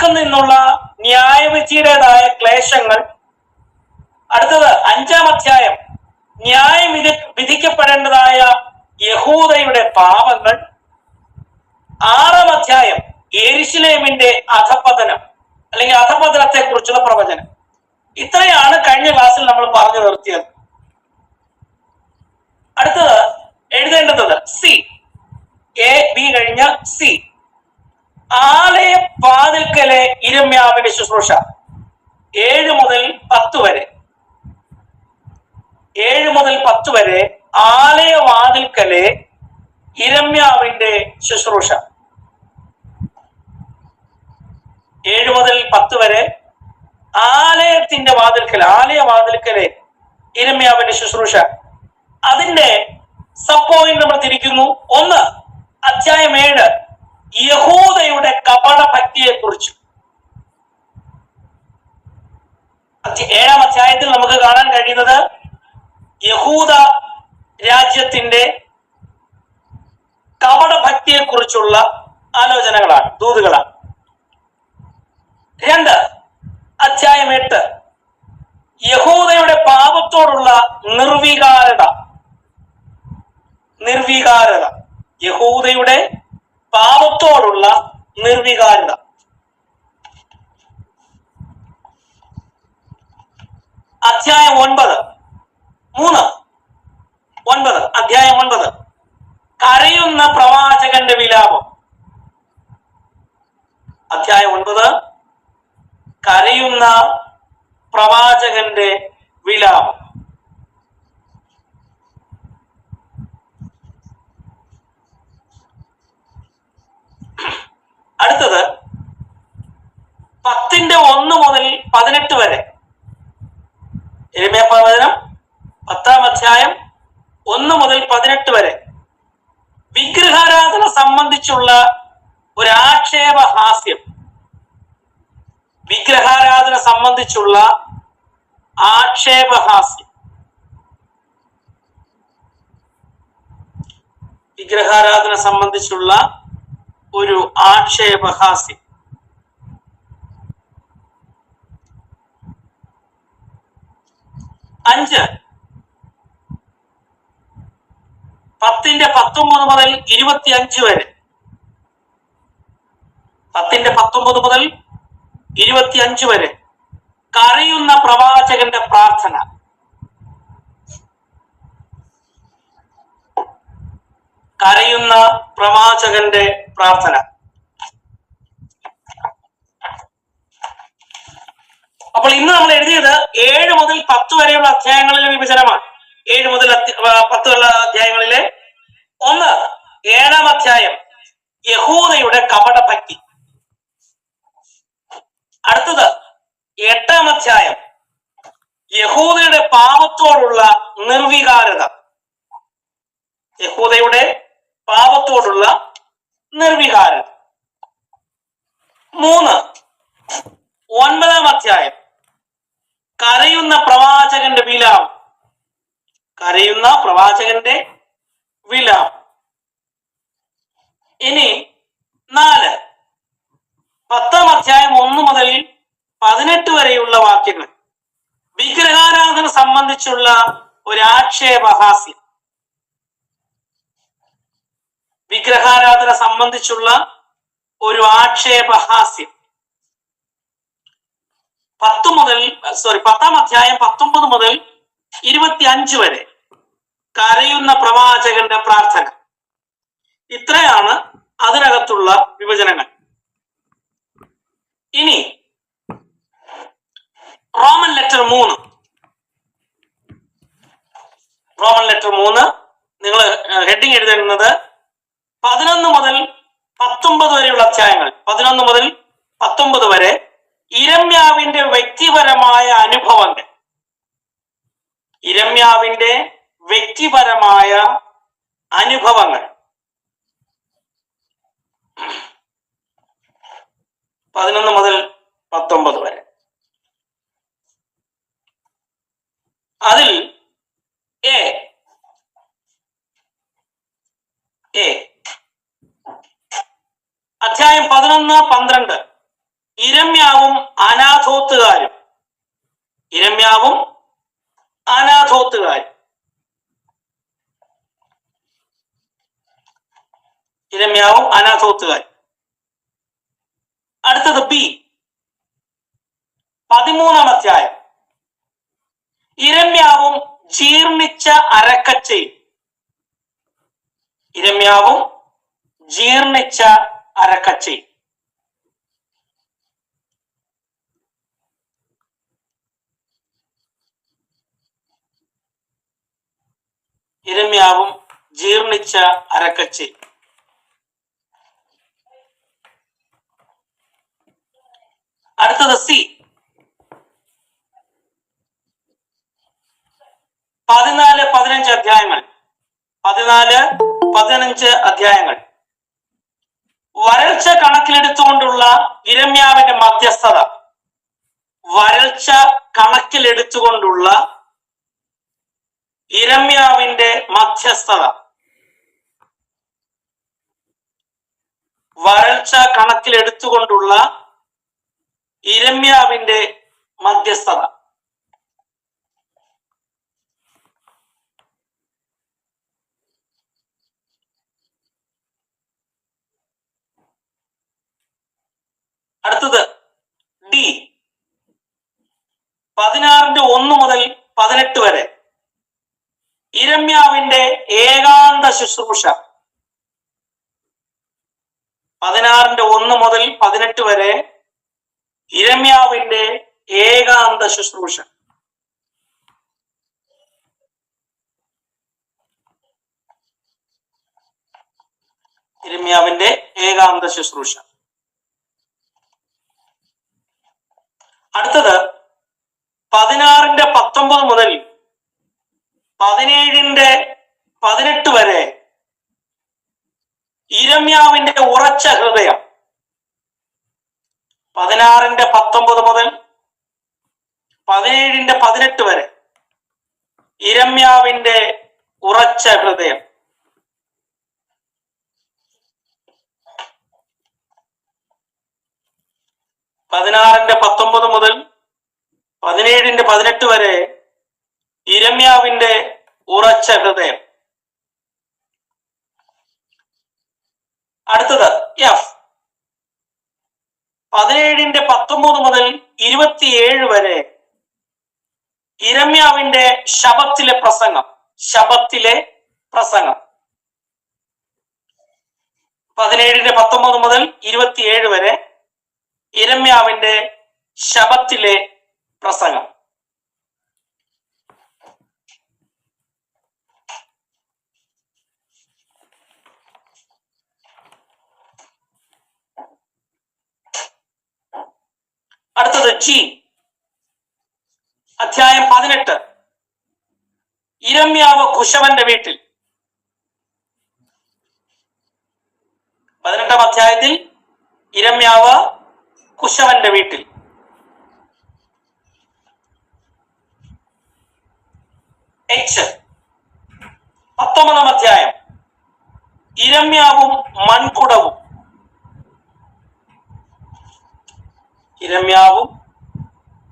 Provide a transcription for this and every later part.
തുടക്കം നിന്നുള്ള ന്യായവിധിയുടേതായ ക്ലേശങ്ങൾ. അടുത്തത് 5-ാം അധ്യായം ന്യായം വിധിക്കപ്പെടേണ്ടതായ യഹൂദയുടെ പാപങ്ങൾ. 6-ാം അധ്യായം യെരുശലേമിന്റെ അധപതനം അല്ലെങ്കിൽ അധപതനത്തെ കുറിച്ചുള്ള പ്രവചനം. ഇത്രയാണ് കഴിഞ്ഞ ക്ലാസ്സിൽ നമ്മൾ പറഞ്ഞു നിർത്തിയത്. അടുത്തത് എഴുതേണ്ടത് സി, എ ബി കഴിഞ്ഞ സി, ആലയ വാതിൽക്കലെ ഇരമ്യാവിന്റെ ശുശ്രൂഷ 7 മുതൽ 10 വരെ. 7 മുതൽ 10 വരെ ആലയ വാതിൽക്കലെ ഇരമ്യാവിന്റെ ശുശ്രൂഷ. 7 മുതൽ 10 വരെ ആലയത്തിന്റെ വാതിൽക്കൽ, ആലയ വാതിൽക്കലെ ഇരമ്യാവിന്റെ ശുശ്രൂഷ. അതിന്റെ സബ് പോയിന്റ് നമ്മൾ തിരിക്കുന്നു. 1, അധ്യായം 7 യഹൂദയുടെ കപട ഭക്തിയെ കുറിച്ച്. 7-ാം അധ്യായത്തിൽ നമുക്ക് കാണാൻ കഴിയുന്നത് യഹൂദ രാജ്യത്തിന്റെ കപട ഭക്തിയെ കുറിച്ചുള്ള ആലോചനകളാണ്, ദൂതുകളാണ്. 2, അധ്യായം 8 യഹൂദയുടെ പാപത്തോടുള്ള നിർവികാരത. യഹൂദയുടെ പാപത്തോടുള്ള നിർവികാരത. അധ്യായം 9 അധ്യായം 9 കരയുന്ന പ്രവാചകന്റെ വിലാപം. അധ്യായം 9 കരയുന്ന പ്രവാചകന്റെ വിലാപം. അടുത്തത് 10-1 മുതൽ 18 വരെ യിരെമ്യാ പ്രവചനം 10-ാം അധ്യായം 1 മുതൽ 18 വരെ വിഗ്രഹാരാധന സംബന്ധിച്ചുള്ള ഒരു ആക്ഷേപഹാസ്യം. വിഗ്രഹാരാധന സംബന്ധിച്ചുള്ള ആക്ഷേപഹാസ്യം. വിഗ്രഹാരാധന സംബന്ധിച്ചുള്ള ഒരു ആക്ഷേപഹാസ്യം. 5 10-19 മുതൽ 25 വരെ. 10-19 മുതൽ 25 വരെ കരയുന്ന പ്രവാചകന്റെ പ്രാർത്ഥന. കരയുന്ന പ്രവാചകന്റെ പ്രാർത്ഥന. അപ്പോൾ ഇന്ന് നമ്മൾ എഴുതിയത് 7 മുതൽ 10 വരെയുള്ള അധ്യായങ്ങളിലെ വിഭജനമാണ്. 7 മുതൽ 10 ഉള്ള അധ്യായങ്ങളിലെ 1, 7-ാം അധ്യായം യഹൂദയുടെ കപടഭക്തി. അടുത്തത് 8-ാം അധ്യായം യഹൂദയുടെ പാപത്തോടുള്ള നിർവികാരത. യഹൂദയുടെ പാപത്തോടുള്ള നിർവികാരത. 3, 9-ാം അധ്യായം കരയുന്ന പ്രവാചകന്റെ വിലാപം. കരയുന്ന പ്രവാചകന്റെ വിലാപം. ഇനി 4, 10-ാം അധ്യായം 1 മുതൽ 18 വരെയുള്ള വാക്യങ്ങൾ വിഗ്രഹാരാധന സംബന്ധിച്ചുള്ള ഒരു ആക്ഷേപഹാസ്യം. വിഗ്രഹാരാധന സംബന്ധിച്ചുള്ള ഒരു ആക്ഷേപഹാസ്യം. 10-ാം അധ്യായം 19 മുതൽ 25 വരെ കരയുന്ന പ്രവാചകന്റെ പ്രാർത്ഥന. ഇത്രയാണ് അതിനകത്തുള്ള വിഭജനങ്ങൾ. ഇനി റോമൻ ലെറ്റർ 3. റോമൻ ലെറ്റർ 3 നിങ്ങൾ ഹെഡിങ് എഴുതുന്നത് 11 മുതൽ 19 വരെയുള്ള അധ്യായങ്ങൾ. 11 മുതൽ 19 വരെ യിരെമ്യാവിന്റെ വ്യക്തിപരമായ അനുഭവങ്ങൾ. യിരെമ്യാവിന്റെ വ്യക്തിപരമായ അനുഭവങ്ങൾ. 11 മുതൽ 19 വരെ. അതിൽ എ അധ്യായം 11, 12 ഇരമ്യാവും അനാഥോത്തുകാരും. ഇരമ്യാവും അനാഥോത്തുകാരും. ഇരമ്യാവും അനാഥോത്തുകാരും. അടുത്തത് ബി, 13-ാം അധ്യായം. ഇരമ്യാവും ജീർണിച്ച അരക്കച്ചയും. ഇരമ്യാവും ജീർണിച്ച അരക്കച്ചയും. ഇരമ്യാവും ജീർണിച്ച അരക്കച്ചയും. അടുത്തത് സി, 14-15 അധ്യായങ്ങൾ. 14-15 അധ്യായങ്ങൾ. വരൾച്ച കണക്കിലെടുത്തുകൊണ്ടുള്ള ഇരമ്യാവിന്റെ മധ്യസ്ഥത. വരൾച്ച കണക്കിലെടുത്തുകൊണ്ടുള്ള ഇരമ്യാവിന്റെ മധ്യസ്ഥത. വരൾച്ച കണക്കിലെടുത്തുകൊണ്ടുള്ള ഇരമ്യാവിന്റെ മധ്യസ്ഥത. അടുത്തത് ഡി, 16:1 മുതൽ 18 വരെ ഇരമ്യാവിന്റെ ഏകാന്ത ശുശ്രൂഷ. 16:1 മുതൽ 18 വരെ ഇരമ്യാവിന്റെ ഏകാന്ത ശുശ്രൂഷ. ഇരമ്യാവിന്റെ ഏകാന്ത ശുശ്രൂഷ. അടുത്തത് 16:19 മുതൽ 17:18 വരെ ഇരമ്യാവിന്റെ ഉറച്ച ഹൃദയം. 16:19 മുതൽ 17:18 വരെ ഇരമ്യാവിന്റെ ഉറച്ച ഹൃദയം. പതിനാറിന്റെ 19 മുതൽ 17:18 വരെ ഇരമ്യാവിന്റെ ഉറച്ച ഹൃദയം. അടുത്തത് എഫ്, 17:19 മുതൽ 27 വരെ ഇരമ്യാവിന്റെ ശബത്തിലെ പ്രസംഗം. ശബത്തിലെ പ്രസംഗം. 17:19 മുതൽ 27 വരെ ഇരമ്യാവിന്റെ ശബത്തിലെ പ്രസംഗം. അടുത്തത് ജി, അധ്യായം 18. ഇരമ്യാവ് കുശവന്റെ വീട്ടിൽ. 18-ാം അധ്യായത്തിൽ ഇരമ്യാവ് കുശവന്റെ വീട്ടിൽ. എച്ച്, 19-ാം അധ്യായം. ഇരമ്യാവും മൺകുടവും. ഇരമ്യാവും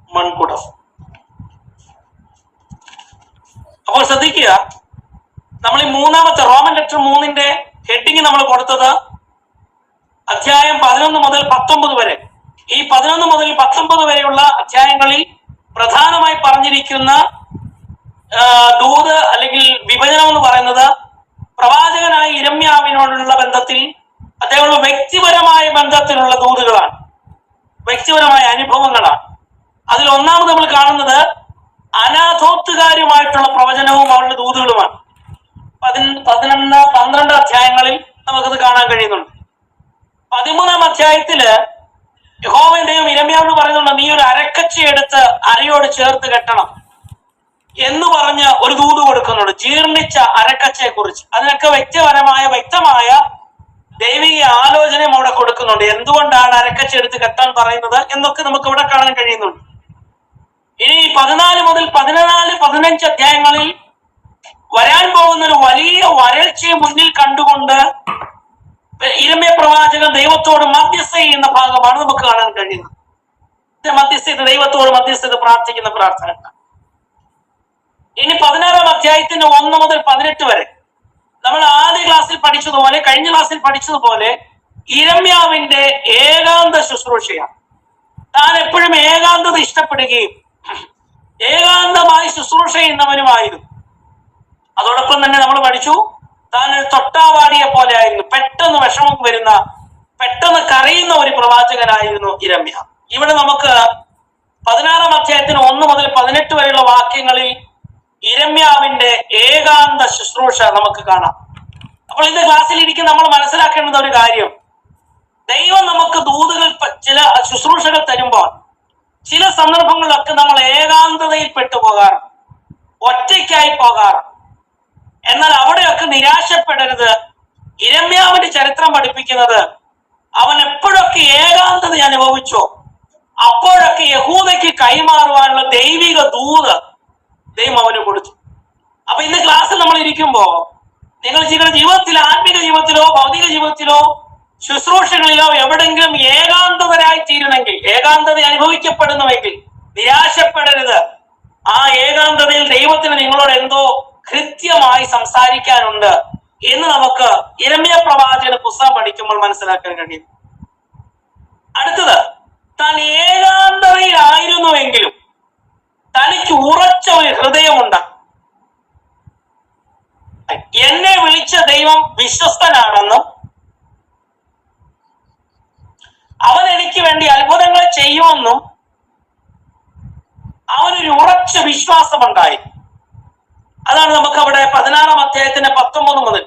മൺകുടവും. അപ്പോൾ ശ്രദ്ധിക്കുക, നമ്മൾ ഈ മൂന്നാമത്തെ റോമൻ ലെറ്റർ 3-ന്റെ ഹെഡിങ് നമ്മൾ കൊടുത്തത് അധ്യായം 11 മുതൽ 19 വരെ. ഈ 11 മുതൽ 19 വരെയുള്ള അധ്യായങ്ങളിൽ പ്രധാനമായി പറഞ്ഞിരിക്കുന്ന ദൂത് അല്ലെങ്കിൽ വിഭജനം എന്ന് പറയുന്നത് പ്രവാചകനായ ഇരമ്യാവിനോടുള്ള ബന്ധത്തിൽ അദ്ദേഹമുള്ള വ്യക്തിപരമായ ബന്ധത്തിലുള്ള ദൂതുകളാണ്, വ്യക്തിപരമായ അനുഭവങ്ങളാണ്. അതിൽ ഒന്നാമത് നമ്മൾ കാണുന്നത് അനാഥോത്തുകാരുമായിട്ടുള്ള പ്രവചനവും അവരുടെ ദൂതുകളുമാണ്. 11, 12 അധ്യായങ്ങളിൽ നമുക്കത് കാണാൻ കഴിയുന്നുണ്ട്. 13-ാം അധ്യായത്തില് യഹോവയുടെ ദൈവം ഇരമ്യാവിനോട് പറയുന്നുണ്ട്, നീ ഒരു അരക്കച്ച എടുത്ത് അരയോട് ചേർത്ത് കെട്ടണം എന്ന് പറഞ്ഞ് ഒരു ദൂത് കൊടുക്കുന്നുണ്ട്, ജീർണിച്ച അരക്കച്ചയെ കുറിച്ച്. അതിനൊക്കെ വ്യക്തമായ ദൈവിക ആലോചനയും അവിടെ കൊടുക്കുന്നുണ്ട്. എന്തുകൊണ്ടാണ് അരക്കച്ച എടുത്ത് കെട്ടാൻ പറയുന്നത് എന്നൊക്കെ നമുക്ക് ഇവിടെ കാണാൻ കഴിയുന്നുണ്ട്. ഇനി 14 മുതൽ 15 അധ്യായങ്ങളിൽ വരാൻ പോകുന്ന ഒരു വലിയ വരൾച്ചയെ മുന്നിൽ കണ്ടുകൊണ്ട് ഇരമ്യ പ്രവാചകൻ ദൈവത്തോട് മധ്യസ്ഥ ചെയ്യുന്ന ഭാഗമാണ് നമുക്ക് കാണാൻ കഴിയുന്നത്. മധ്യസ്ഥത, ദൈവത്തോട് മധ്യസ്ഥത പ്രാർത്ഥിക്കുന്ന പ്രാർത്ഥന. ഇനി 16-ാം അധ്യായത്തിന്റെ 1 മുതൽ 18 വരെ നമ്മൾ ആദ്യ ക്ലാസ്സിൽ പഠിച്ചതുപോലെ, കഴിഞ്ഞ ക്ലാസ്സിൽ പഠിച്ചതുപോലെ യിരെമ്യാവിന്റെ ഏകാന്ത ശുശ്രൂഷയാണ്. താൻ എപ്പോഴും ഏകാന്തത ഇഷ്ടപ്പെടുകയും ഏകാന്തമായി ശുശ്രൂഷ ചെയ്യുന്നവനുമായിരുന്നു. അതോടൊപ്പം തന്നെ നമ്മൾ പഠിച്ചു, താൻ ഒരു തൊട്ടാവാടിയെ പോലെ ആയിരുന്നു. പെട്ടെന്ന് വിഷമം വരുന്ന, പെട്ടെന്ന് കരയുന്ന ഒരു പ്രവാചകനായിരുന്നു യിരെമ്യാ. ഇവിടെ നമുക്ക് 16-ാം അധ്യായത്തിന് 1 മുതൽ 18 വരെയുള്ള വാക്യങ്ങളിൽ യിരെമ്യാവിന്റെ ഏകാന്ത ശുശ്രൂഷ നമുക്ക് കാണാം. അപ്പോൾ ഇന്ന് ക്ലാസ്സിൽ ഇരിക്കും നമ്മൾ മനസ്സിലാക്കേണ്ടുന്ന ഒരു കാര്യം, ദൈവം നമുക്ക് ദൂതുകൾ, ചില ശുശ്രൂഷകൾ തരുമ്പോൾ ചില സന്ദർഭങ്ങളിലൊക്കെ നമ്മൾ ഏകാന്തതയിൽ പെട്ടുപോകാറുണ്ട്, ഒറ്റയ്ക്കായി പോകാറുണ്ട്. എന്നാൽ അവിടെയൊക്കെ നിരാശപ്പെടരുത്. യിരെമ്യാവിന്റെ ചരിത്രം പഠിപ്പിക്കുന്നത്, അവൻ എപ്പോഴൊക്കെ ഏകാന്തത അനുഭവിച്ചോ അപ്പോഴൊക്കെ യഹൂദയ്ക്ക് കൈമാറുവാനുള്ള ദൈവിക ദൂത് ദൈവം അവന് കൊടുത്തു. അപ്പൊ ഇന്ന് ക്ലാസ്സിൽ നമ്മൾ ഇരിക്കുമ്പോ നിങ്ങൾ നിങ്ങളുടെ ജീവിതത്തിൽ, ആത്മീക ജീവിതത്തിലോ ഭൗതിക ജീവിതത്തിലോ ശുശ്രൂഷകളിലോ എവിടെങ്കിലും ഏകാന്തതരായി തീരുന്നെങ്കിൽ, ഏകാന്തത അനുഭവിക്കപ്പെടുന്നുവെങ്കിൽ നിരാശപ്പെടരുത്. ആ ഏകാന്തതയിൽ ദൈവത്തിന് നിങ്ങളോട് എന്തോ കൃത്യമായി സംസാരിക്കാനുണ്ട് എന്ന് നമുക്ക് യിരെമ്യാ പ്രവാചകന്റെ പുസ്തകം പഠിക്കുമ്പോൾ മനസ്സിലാക്കാൻ കഴിയും. അടുത്തത്, താൻ ഏകാന്തതയിലായിരുന്നുവെങ്കിലും തനിക്ക് ഉറച്ച ഒരു ഹൃദയമുണ്ട്. എന്നെ വിളിച്ച ദൈവം വിശ്വസ്തനാണെന്നും അവൻ എനിക്ക് വേണ്ടി അത്ഭുതങ്ങൾ ചെയ്യുമെന്നും അവനൊരു ഉറച്ച വിശ്വാസമുണ്ടായി. അതാണ് നമുക്ക് അവിടെ 16-ാം അധ്യായത്തിന്റെ 19 മുതൽ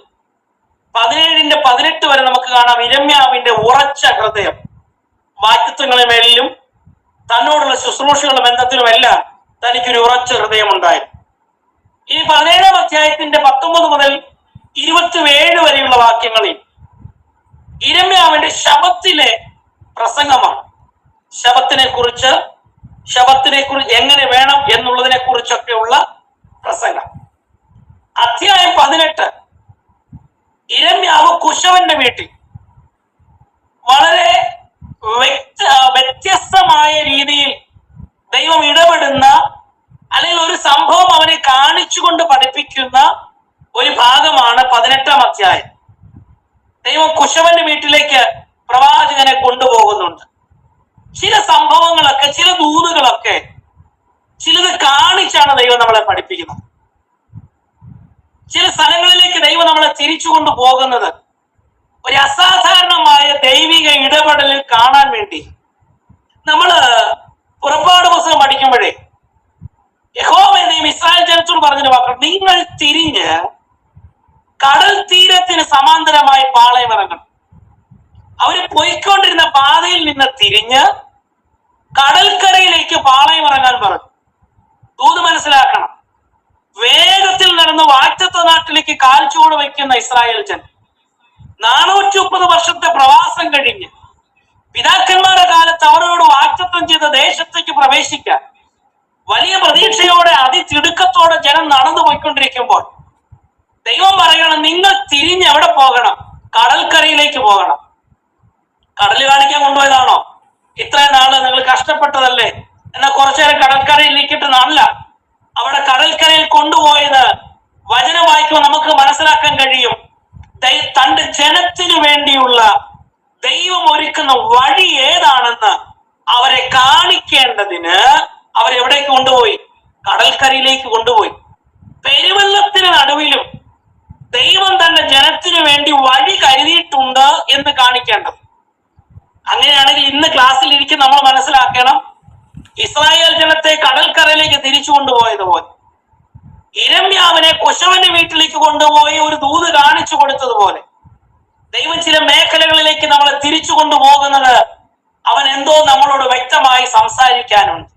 17-ന്റെ 18 വരെ നമുക്ക് കാണാം യിരെമ്യാവിന്റെ ഉറച്ച ഹൃദയം. വാക്തത്വങ്ങളുടെ മേലിലും തന്നോടുള്ള ശുശ്രൂഷകളുടെ ബന്ധത്തിലുമെല്ലാം തനിക്കൊരു ഉറച്ച ഹൃദയമുണ്ടായി. ഇനി 17-ാം അധ്യായത്തിന്റെ 19 മുതൽ 27 വരെയുള്ള വാക്യങ്ങളിൽ യിരെമ്യാവിന്റെ ശബത്തിലെ പ്രസംഗമാണ്. ശബത്തിനെ കുറിച്ച് എങ്ങനെ വേണം എന്നുള്ളതിനെ കുറിച്ചൊക്കെയുള്ള പ്രസംഗം. അധ്യായം 18 യിരെമ്യാവ് കുശവന്റെ വീട്ടിൽ വളരെ വ്യത്യസ്തമായ രീതിയിൽ ദൈവം ഇടപെടുന്ന, അല്ലെങ്കിൽ ഒരു സംഭവം അവനെ കാണിച്ചുകൊണ്ട് പഠിപ്പിക്കുന്ന ഒരു ഭാഗമാണ് 18-ാം അധ്യായം. ദൈവം കുശവന്റെ വീട്ടിലേക്ക് പ്രവാചകനെ കൊണ്ടുപോകുന്നുണ്ട്. ചില സംഭവങ്ങളൊക്കെ, ചില ദൂതുകളൊക്കെ, ചിലത് കാണിച്ചാണ് ദൈവം നമ്മളെ പഠിപ്പിക്കുന്നത്. ചില സ്ഥലങ്ങളിലേക്ക് ദൈവം നമ്മളെ തിരിച്ചു കൊണ്ടുപോകുന്നത് ഒരു അസാധാരണമായ ദൈവിക ഇടപെടലിൽ കാണാൻ വേണ്ടി. നമ്മള് പുറപ്പാട് പുസ്തകം പഠിക്കുമ്പോഴേ യഹോവ ഇസ്രായേൽ ജനത്തോട് പറഞ്ഞൊരു വാക്ക്, നിങ്ങൾ തിരിഞ്ഞ് കടൽ തീരത്തിന് സമാന്തരമായി പാളയം ഇറങ്ങണം. അവര് പോയിക്കൊണ്ടിരുന്ന പാതയിൽ നിന്ന് തിരിഞ്ഞ് കടൽക്കരയിലേക്ക് പാളയം ഇറങ്ങാൻ പറഞ്ഞു. ദൂത് മനസ്സിലാക്കണം, വേഗത്തിൽ നടന്ന് വാഗ്ദത്ത നാട്ടിലേക്ക് കാൽച്ചുവട് വയ്ക്കുന്ന ഇസ്രായേൽ ജനം 430 വർഷത്തെ പ്രവാസം കഴിഞ്ഞ് പിതാക്കന്മാരുടെ കാലത്ത് അവരോട് വാഗ്ദത്തം ചെയ്ത ദേശത്തേക്ക് പ്രവേശിക്കാൻ വലിയ പ്രതീക്ഷയോടെ, അതിതിടുക്കത്തോടെ ജനം നടന്നു പോയിക്കൊണ്ടിരിക്കുമ്പോൾ ദൈവം പറയണം, നിങ്ങൾ തിരിഞ്ഞ് എവിടെ പോകണം? കടൽക്കരയിലേക്ക് പോകണം. കടൽ കാണിക്കാൻ കൊണ്ടുപോയതാണോ? ഇത്രയും നാള് നിങ്ങൾ കഷ്ടപ്പെട്ടതല്ലേ, എന്നാൽ കുറച്ചു നേരം കടൽക്കരയിലേക്കിട്ട് നല്ല അവിടെ കടൽക്കരയിൽ കൊണ്ടുപോയത് വചനം വായിക്കുമ്പോൾ നമുക്ക് മനസ്സിലാക്കാൻ കഴിയും. തന്റെ ജനത്തിനു വേണ്ടിയുള്ള ദൈവം ഒരുക്കുന്ന വഴി ഏതാണെന്ന് അവരെ കാണിക്കേണ്ടതിന് അവരെവിടേക്ക് കൊണ്ടുപോയി? കടൽക്കരയിലേക്ക് കൊണ്ടുപോയി. പെരുവെള്ളത്തിന് നടുവിലും ദൈവം തന്റെ ജനത്തിനു വേണ്ടി വഴി കരുതിയിട്ടുണ്ട് എന്ന് കാണിക്കേണ്ടത്. അങ്ങനെയാണെങ്കിൽ ഇന്ന് ക്ലാസ്സിൽ ഇരിക്കും നമ്മൾ മനസ്സിലാക്കണം, ഇസ്രായേൽ ജനത്തെ കടൽക്കരയിലേക്ക് തിരിച്ചു കൊണ്ടുപോയതുപോലെ യിരെമ്യാവിനെ കുശവന്റെ വീട്ടിലേക്ക് കൊണ്ടുപോയി ഒരു ദൂത് കാണിച്ചു കൊടുത്തതുപോലെ ദൈവം ചില മേഖലകളിലേക്ക് നമ്മളെ തിരിച്ചു കൊണ്ടുപോകുന്നത് അവൻ എന്തോ നമ്മളോട് വ്യക്തമായി സംസാരിക്കാനുണ്ട്.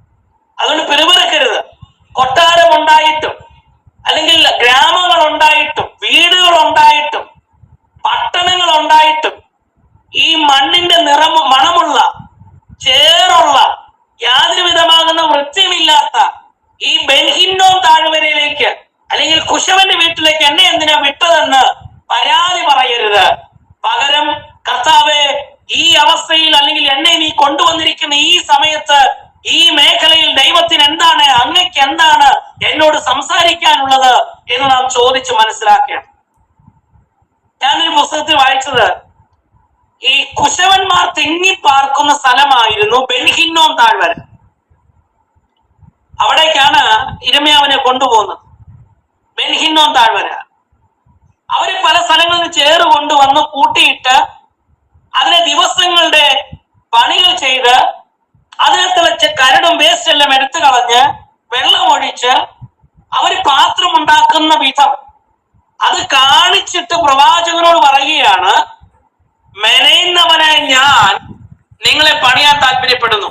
അതുകൊണ്ട് പിറുപിറുക്കരുത്. കൊട്ടാരം ഉണ്ടായിട്ടും, അല്ലെങ്കിൽ ഗ്രാമങ്ങൾ ഉണ്ടായിട്ടും, വീടുകൾ ഉണ്ടായിട്ടും, പട്ടണങ്ങൾ ഉണ്ടായിട്ടും, ഈ മണ്ണിന്റെ മണമുള്ള, ചേറുള്ള, യാതൊരു വിധമാകുന്ന വൃത്തിയുമില്ലാത്ത ഈ ബെൻഹിന്നോം താഴ്വരയിലേക്ക് അല്ലെങ്കിൽ കുശവന്റെ വീട്ടിലേക്ക് എന്നെ എന്തിനാ വിട്ടതെന്ന് പരാതി പറയരുത്. പകരം കർത്താവേ, ഈ അവസ്ഥയിൽ അല്ലെങ്കിൽ എന്നെ നീ കൊണ്ടുവന്നിരിക്കുന്ന ഈ സമയത്ത് ഈ മേഖലയിൽ ദൈവത്തിന് എന്താണ്, അങ്ങക്ക് എന്താണ് എന്നോട് സംസാരിക്കാനുള്ളത് എന്ന് നാം ചോദിച്ച് മനസ്സിലാക്കണം. ഞാനൊരു പുസ്തകത്തിൽ വായിച്ചത് ഈ കുശവന്മാർ തിങ്ങിപ്പാർക്കുന്ന സ്ഥലമായിരുന്നു ബെൻഹിന്നോം താഴ്വര. അവിടേക്കാണ് ഇരമ്യാവിനെ കൊണ്ടുപോകുന്നത്. ബെൻഹിന്നോം താഴ്വര അവര് പല സ്ഥലങ്ങളിൽ നിന്ന് ചേറ് കൊണ്ടുവന്ന് കൂട്ടിയിട്ട് അതിനെ ദിവസങ്ങളുടെ പണികൾ ചെയ്ത് അതിനകത്ത് വെച്ച് കരടും വേസ്റ്റ് എല്ലാം എടുത്തു കളഞ്ഞ് വെള്ളമൊഴിച്ച് അവര് പാത്രം ഉണ്ടാക്കുന്ന വിധം അത് കാണിച്ചിട്ട് പ്രവാചകനോട് പറയുകയാണ്, മെനയുന്നവനായ ഞാൻ നിങ്ങളെ പണിയാൻ താല്പര്യപ്പെടുന്നു.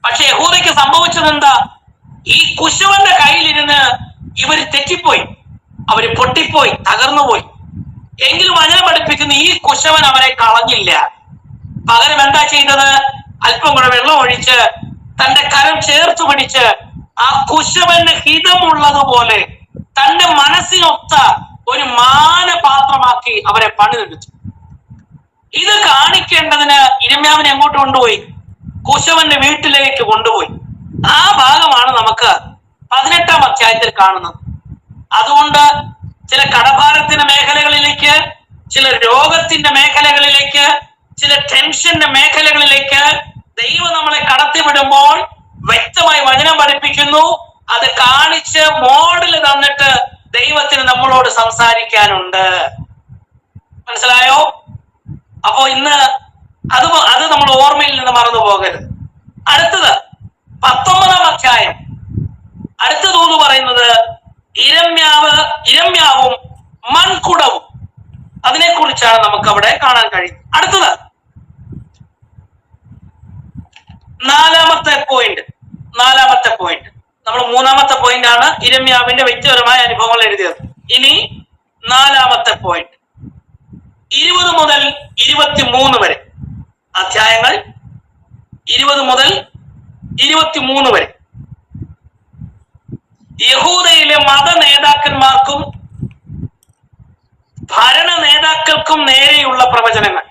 പക്ഷെ യഹൂദയ്ക്ക് സംഭവിച്ചത് എന്താ? ഈ കുശവന്റെ കയ്യിലിരുന്ന് ഇവര് തെറ്റിപ്പോയി, അവര് പൊട്ടിപ്പോയി, തകർന്നുപോയി. എങ്കിലും വചനം പഠിപ്പിക്കുന്ന ഈ കുശവൻ അവരെ കളഞ്ഞില്ല. പകരം എന്താ ചെയ്തത്? അല്പം കൂടെ വെള്ളം ഒഴിച്ച് തന്റെ കരം ചേർത്ത് പിടിച്ച് ആ കുശവന് ഹിതമുള്ളതുപോലെ തന്റെ മനസ്സിനൊത്ത ഒരു മാനപാത്രമാക്കി അവരെ പണിതെടുത്തു. ഇത് കാണിക്കേണ്ടതിന് ഇരമ്യാവിനെ എങ്ങോട്ട് കൊണ്ടുപോയി? കുശവന്റെ വീട്ടിലേക്ക് കൊണ്ടുപോയി. ആ ഭാഗമാണ് നമുക്ക് 18-ാം അധ്യായത്തിൽ കാണുന്നത്. അതുകൊണ്ട് ചില കടഭാരത്തിന്റെ മേഖലകളിലേക്ക്, ചില രോഗത്തിന്റെ മേഖലകളിലേക്ക്, ചില ടെൻഷന്റെ മേഖലകളിലേക്ക് ദൈവം നമ്മളെ കടത്തിവിടുമ്പോൾ വ്യക്തമായി വചനം പഠിപ്പിക്കുന്നു. അത് കാണിച്ച് മോഡൽ തന്നിട്ട് ദൈവത്തിന് നമ്മളോട് സംസാരിക്കാനുണ്ട്. മനസ്സിലായോ? അപ്പോ ഇന്ന് അത് നമ്മൾ ഓർമ്മയിൽ നിന്ന് മറന്നു പോകരുത്. അടുത്തത് 19-ാം അധ്യായം. അടുത്ത ദൂത് പറയുന്നത് ഇരമ്യാവും മൺകുടവും. അതിനെക്കുറിച്ചാണ് നമുക്ക് അവിടെ കാണാൻ കഴിയുന്നത്. അടുത്തത് 4-ാമത്തെ പോയിന്റ്. നമ്മൾ 3-ാമത്തെ പോയിന്റ് ആണ് ഇരമ്യാവിന്റെ വ്യക്തിപരമായ അനുഭവങ്ങൾ എഴുതിയത്. ഇനി 4-ാമത്തെ പോയിന്റ് 20 മുതൽ 23 വരെ അധ്യായങ്ങൾ. 20 മുതൽ 23 വരെ യഹൂദയിലെ മത നേതാക്കന്മാർക്കും ഭരണ നേതാക്കൾക്കും നേരെയുള്ള പ്രവചനങ്ങൾ.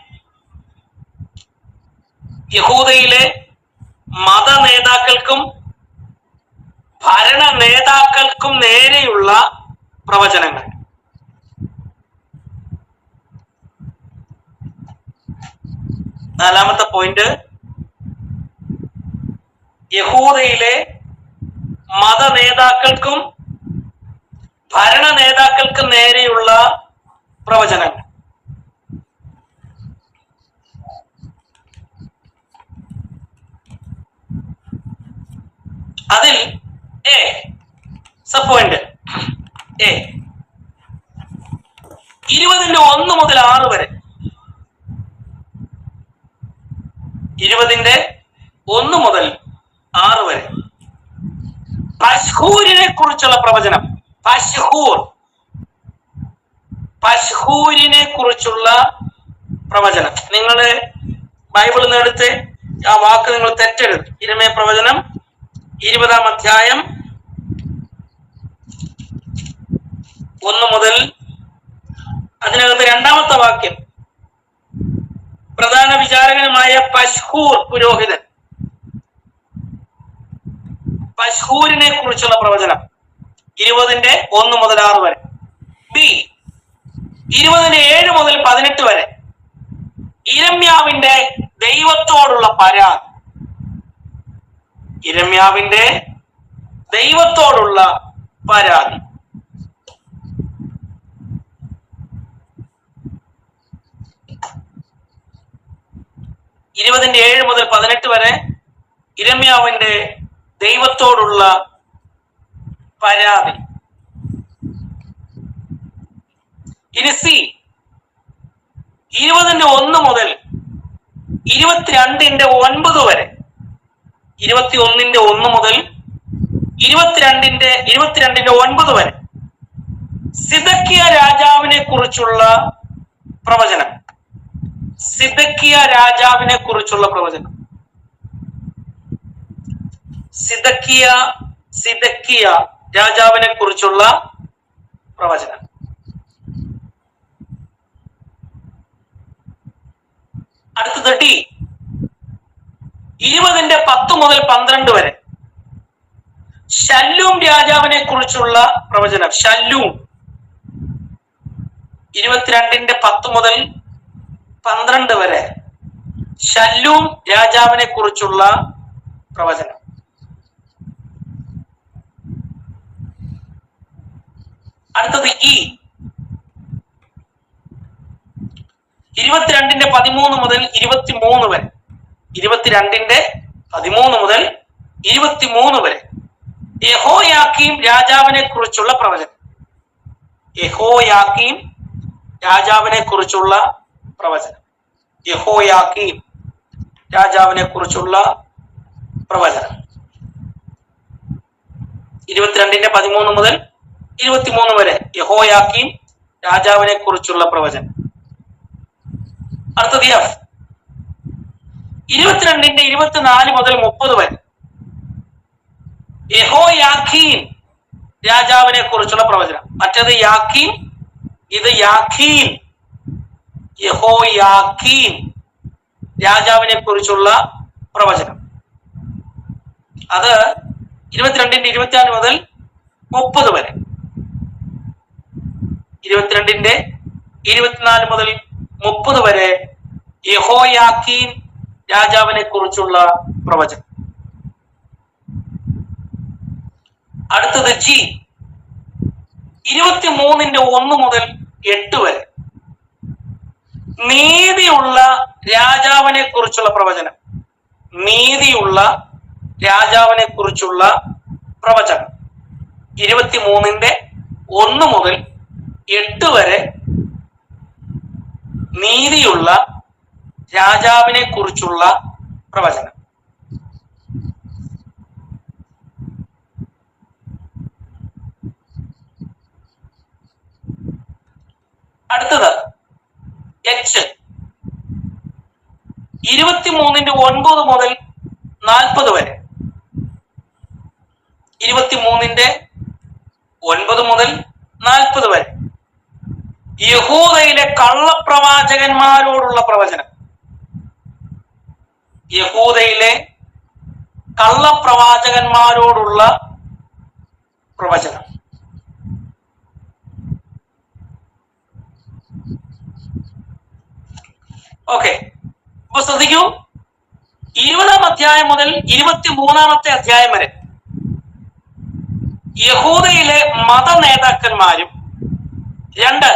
യഹൂദയിലെ മത നേതാക്കൾക്കും ഭരണ നേതാക്കൾക്കും നേരെയുള്ള പ്രവചനങ്ങൾ. നാലാമത്തെ പോയിന്റ് യഹൂദയിലെ മത നേതാക്കൾക്കും ഭരണ നേതാക്കൾക്കും നേരെയുള്ള പ്രവചനങ്ങൾ. അതിൽ പോയിന്റ് 20-1 മുതൽ 6 വരെ. 20-1 മുതൽ 6 വരെ പശ്ഹൂരിനെ കുറിച്ചുള്ള പ്രവചനം. പശ്ഹൂരിനെ കുറിച്ചുള്ള പ്രവചനം. നിങ്ങൾ ബൈബിളിൽ നിന്ന് എടുത്ത് ആ വാക്ക് നിങ്ങൾ തെറ്റരുത്. ഇരമ്യാ പ്രവചനം 20-ാം അധ്യായം 1 മുതൽ അതിനകത്ത് 2-ാമത്തെ വാക്യം. പ്രധാന വിചാരകനുമായ പശ്ഹൂർ പുരോഹിതൻ, പശ്ഹൂരിനെ കുറിച്ചുള്ള പ്രവചനം 20-1 മുതൽ 6 വരെ. ബി 20-7 മുതൽ 18 വരെ ഇരമ്യാവിന്റെ ദൈവത്തോടുള്ള പരാതി. ഇരമ്യാവിന്റെ ദൈവത്തോടുള്ള പരാതി. ഇരുപതിന്റെ 7 മുതൽ 18 വരെ ഇരമ്യാവിന്റെ ദൈവത്തോടുള്ള പരാതി. ഇനി സി 20-1 മുതൽ 22-9 വരെ. 21-1 മുതൽ 22-9 വരെ സിദക്കിയ രാജാവിനെ കുറിച്ചുള്ള പ്രവചനം. സിദക്കിയ രാജാവിനെ കുറിച്ചുള്ള പ്രവചനം. സിദക്കിയ രാജാവിനെ കുറിച്ചുള്ള പ്രവചനം. അടുത്തത് ഡി 20-10 മുതൽ 12 വരെ. ശല്ലൂം രാജാവിനെ കുറിച്ചുള്ള പ്രവചനം. ശല്ലൂം 22:10 മുതൽ 12 വരെ ശല്ലൂം രാജാവിനെ കുറിച്ചുള്ള പ്രവചനം. അടുത്തത് 22:13 മുതൽ 23 വരെ. 22:13 മുതൽ 23 വരെ യഹോയാക്കീം രാജാവിനെ കുറിച്ചുള്ള പ്രവചനം. യഹോയാക്കീം രാജാവിനെ കുറിച്ചുള്ള പ്രവചനം. യഹോയാക്കീം രാജാവിനെ കുറിച്ചുള്ള പ്രവചനം 22:13 മുതൽ 23 വരെ യഹോയാക്കീം രാജാവിനെ കുറിച്ചുള്ള പ്രവചനം. അടുത്തത് 22:24 മുതൽ 30 വരെ യഹോയാക്കീം രാജാവിനെ കുറിച്ചുള്ള പ്രവചനം. മറ്റേത് യാക്കീം, ഇത് യാഖീൻ. യഹോയാക്കീം രാജാവിനെ കുറിച്ചുള്ള പ്രവചനം. അത് 22:24 മുതൽ 30 വരെ. 22:24 മുതൽ 30 വരെ യഹോയാക്കീൻ രാജാവിനെ കുറിച്ചുള്ള പ്രവചനം. അടുത്തത് 23:1 മുതൽ 8 വരെ നീതിയുള്ള രാജാവിനെ കുറിച്ചുള്ള പ്രവചനം. നീതിയുള്ള രാജാവിനെ കുറിച്ചുള്ള പ്രവചനം 23:1 മുതൽ 8 വരെ നീതിയുള്ള രാജാവിനെ കുറിച്ചുള്ള പ്രവചനം. അടുത്തത് 23:9 മുതൽ 40 വരെ. 23:9 മുതൽ 40 വരെ യഹൂദയിലെ കള്ളപ്രവാചകന്മാരോടുള്ള പ്രവചനം. യഹൂദയിലെ കള്ളപ്രവാചകന്മാരോടുള്ള പ്രവചനം. ഓക്കെ, അപ്പൊ ശ്രദ്ധിക്കൂ. 20-ാം അധ്യായം മുതൽ 23-ാമത്തെ അധ്യായം വരെ യഹൂദയിലെ മത നേതാക്കന്മാരും 2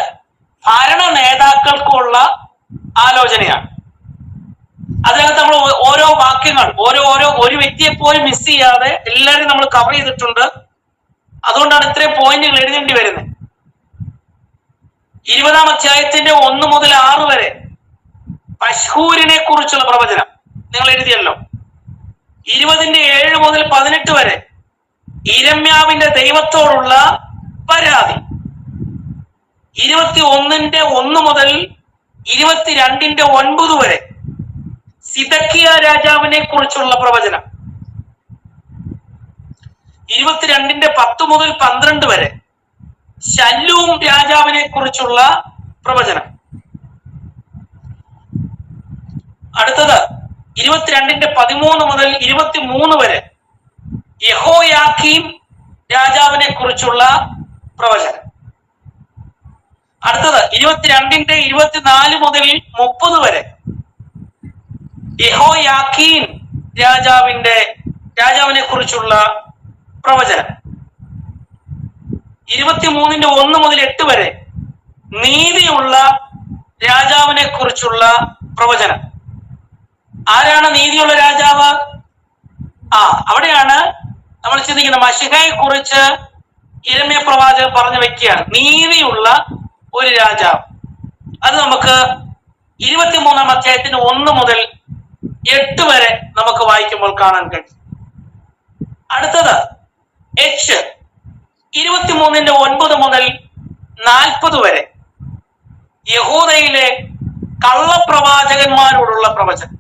ഭരണ നേതാക്കൾക്കുള്ള ആലോചനയാണ്. അതിനകത്ത് നമ്മൾ ഓരോ വാക്യങ്ങൾ ഒരു വ്യക്തിയെ പോലും മിസ് ചെയ്യാതെ എല്ലാവരും നമ്മൾ കവർ ചെയ്തിട്ടുണ്ട്. അതുകൊണ്ടാണ് ഇത്രയും പോയിന്റുകൾ എഴുതേണ്ടി വരുന്നത്. 20-ാം അധ്യായത്തിന്റെ 1 മുതൽ 6 വരെ പശ്ഹൂരിനെ കുറിച്ചുള്ള പ്രവചനം നിങ്ങൾ എഴുതിയല്ലോ. 20:7 മുതൽ 18 വരെ ഇരമ്യാവിന്റെ ദൈവത്തോടുള്ള പരാതി. 21:1 മുതൽ 22:9 വരെ സിദക്കിയ രാജാവിനെ കുറിച്ചുള്ള പ്രവചനം. 22:10 മുതൽ 12 വരെ ശല്ലൂം രാജാവിനെ കുറിച്ചുള്ള പ്രവചനം. അടുത്തത് 22:13 മുതൽ 23 വരെ യഹോയാക്കീം രാജാവിനെ കുറിച്ചുള്ള പ്രവചനം. അടുത്തത് 22:24 മുതൽ 30 വരെ യഹോയാക്കീൻ രാജാവിനെ കുറിച്ചുള്ള പ്രവചനം. 23:1 മുതൽ 8 വരെ നീതിയുള്ള രാജാവിനെ കുറിച്ചുള്ള പ്രവചനം. ആരാണ് നീതിയുള്ള രാജാവ്? അവിടെയാണ് നമ്മൾ ചിന്തിക്കുന്നത്. മശിഹയെ കുറിച്ച് യിരെമ്യാ പ്രവാചകൻ പറഞ്ഞു വെക്കുകയാണ്, നീതിയുള്ള ഒരു രാജാവ്. അത് നമുക്ക് 23-ാം അധ്യായത്തിന് 1 മുതൽ 8 വരെ നമുക്ക് വായിക്കുമ്പോൾ കാണാൻ കഴിയും. അടുത്തത് 23:9 മുതൽ 40 വരെ യഹൂദയിലെ കള്ളപ്രവാചകന്മാരോടുള്ള പ്രവചനം.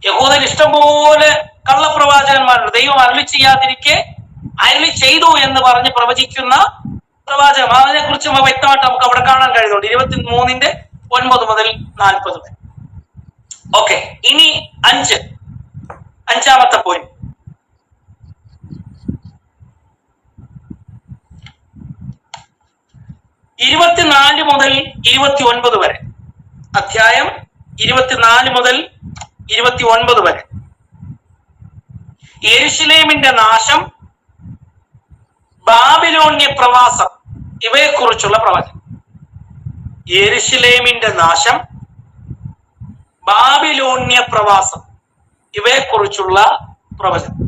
യഹൂദയിൽ ഇഷ്ടംപോലെ കള്ളപ്രവാചകന്മാരുണ്ട്. ദൈവം അരുളി ചെയ്യാതിരിക്കെ അരുളി ചെയ്തു എന്ന് പറഞ്ഞ് പ്രവചിക്കുന്ന പ്രവാചകം. അതിനെ കുറിച്ച് വ്യക്തമായിട്ട് നമുക്ക് അവിടെ കാണാൻ കഴിയുന്നുണ്ട്. 23:9 മുതൽ 40 വരെ. ഓക്കെ, ഇനി 5, 5-ാമത്തെ പോയിന്റ്. 24 മുതൽ 29 വരെ, അധ്യായം 24 മുതൽ 29 വരെ. യെരുശലേമിന്റെ നാശം, ബാബിലോണ്യ പ്രവാസം, ഇവയെക്കുറിച്ചുള്ള പ്രവചനം. യെരുശലേമിന്റെ നാശം, ബാബിലോണ്യ പ്രവാസം, ഇവയെക്കുറിച്ചുള്ള പ്രവചനം.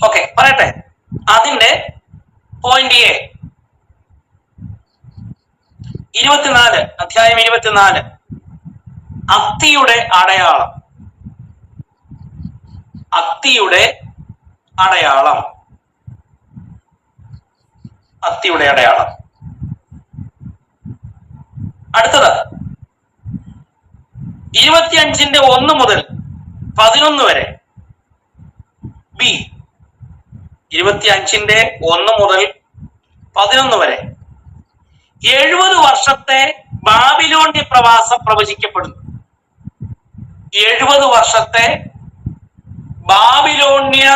ഓക്കെ, പറയട്ടെ. അതിന്റെ പോയിന്റ് എ, 24, അധ്യായം 24, അത്തിയുടെ അടയാളം. അത്തിയുടെ അടയാളം. അത്തിയുടെ അടയാളം. അടുത്തത് 25ന്റെ 1 മുതൽ 11 വരെ. ബി, 25ന്റെ 1 മുതൽ 11 വരെ 70 വർഷത്തെ ബാബിലോണ്യ പ്രവാസം പ്രവചിക്കപ്പെടുന്നു. 70 വർഷത്തെ ബാബിലോണ്യ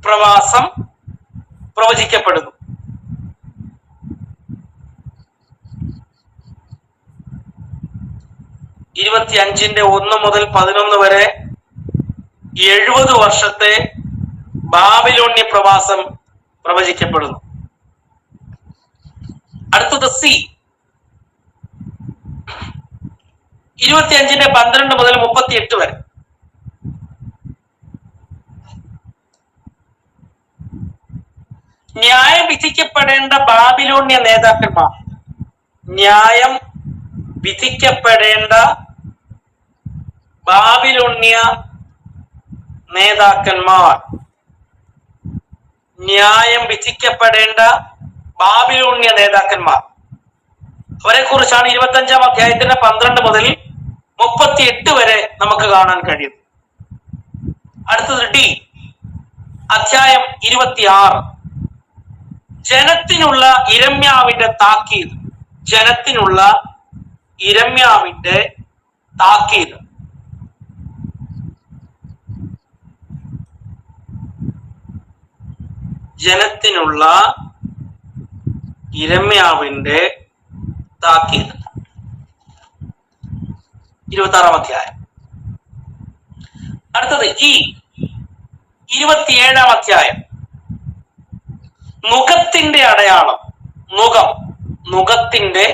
പ്രവാസം പ്രവചിക്കപ്പെടുന്നു. ഇരുപത്തിയഞ്ചിന്റെ 1 മുതൽ 11 വരെ 70 വർഷത്തെ ബാബിലോണ്യ പ്രവാസം പ്രവചിക്കപ്പെടുന്നു. അടുത്തത് സി, 25ന്റെ 12 മുതൽ 38 വരെ. ന്യായം വിധിക്കപ്പെടേണ്ട ബാബിലോണ്യ നേതാക്കന്മാർ. ന്യായം വിധിക്കപ്പെടേണ്ട ബാബിലോണ്യ നേതാക്കന്മാർ. ന്യായം വിധിക്കപ്പെടേണ്ട ബാബിലോണ്യ നേതാക്കന്മാർ. അവരെ കുറിച്ചാണ് 25-ാം അധ്യായത്തിന്റെ 12 മുതൽ 38 വരെ നമുക്ക് കാണാൻ കഴിയുന്നത്. അടുത്തത് ഡി, അധ്യായം 26, ജനത്തിനുള്ള യിരെമ്യാവിന്റെ താക്കീത്. ജനത്തിനുള്ള യിരെമ്യാവിന്റെ താക്കീത്. ജനത്തിനുള്ള യിരെമ്യാവിന്റെ താക്കീത്. 26-ാം അധ്യായം. അടുത്തത് ഇ, 27-ാം അധ്യായം, നുകത്തിന്റെ അടയാളം. നുകം, നുകത്തിന്റെ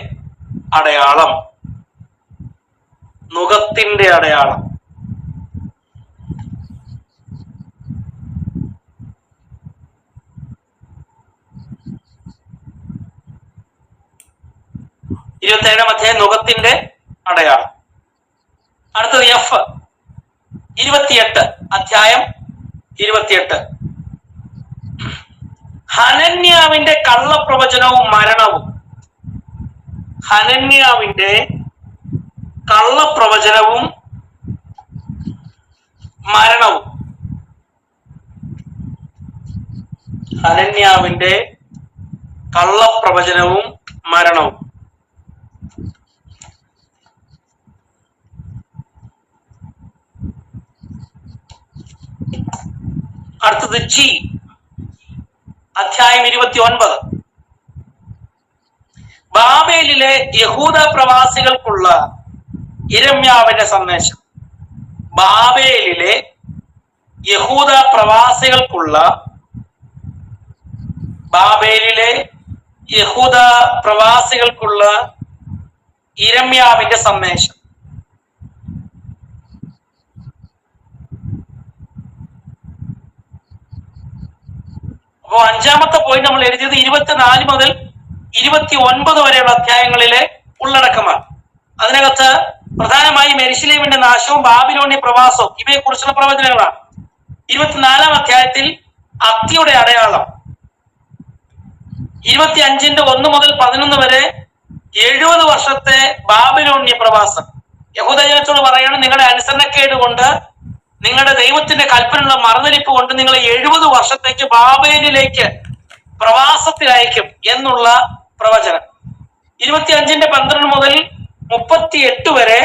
അടയാളം. നുകത്തിന്റെ അടയാളം. ഇരുപത്തേഴാം അധ്യായം, നുകത്തിന്റെ അടയാളം. അടുത്തത് എഫ്, 28, അധ്യായം 28, ഹനന്യാവിന്റെ കള്ളപ്രവചനവും മരണവും. ഹനന്യാവിന്റെ കള്ളപ്രവചനവും മരണവും. ഹനന്യാവിന്റെ കള്ളപ്രവചനവും മരണവും. അടുത്തത് ജി, അധ്യായം 29, ബാബേലിലെ യഹൂദ പ്രവാസികൾക്കുള്ള യിരെമ്യാവിന്റെ സന്ദേശം. ബാബേലിലെ യഹൂദ പ്രവാസികൾക്കുള്ള യിരെമ്യാവിന്റെ സന്ദേശം. അപ്പോ 5-ാമത്തെ പോയിന്റ് നമ്മൾ എഴുതിയത് 24 മുതൽ 29 വരെയുള്ള അധ്യായങ്ങളിലെ ഉള്ളടക്കമാണ്. അതിനകത്ത് പ്രധാനമായും യെരുശലേമിന്റെ നാശവും ബാബിലോണ്യ പ്രവാസവും ഇവയെക്കുറിച്ചുള്ള പ്രവചനങ്ങളാണ്. 24-ാം അധ്യായത്തിൽ അത്തിയുടെ അടയാളം. 25ന്റെ 1 മുതൽ 11 വരെ 70 വർഷത്തെ ബാബിലോണ്യ പ്രവാസം. യഹൂദജനത്തോട് പറയണം, നിങ്ങളുടെ അനുസരണക്കേട് കൊണ്ട് നിങ്ങളുടെ ദൈവത്തിന്റെ കൽപ്പനയുള്ള മറുതലിപ്പ് കൊണ്ട് നിങ്ങളെ 70 വർഷത്തേക്ക് ബാബേലിലേക്ക് പ്രവാസത്തിലയക്കും എന്നുള്ള പ്രവചനം. 25:12 മുതൽ 38 വരെ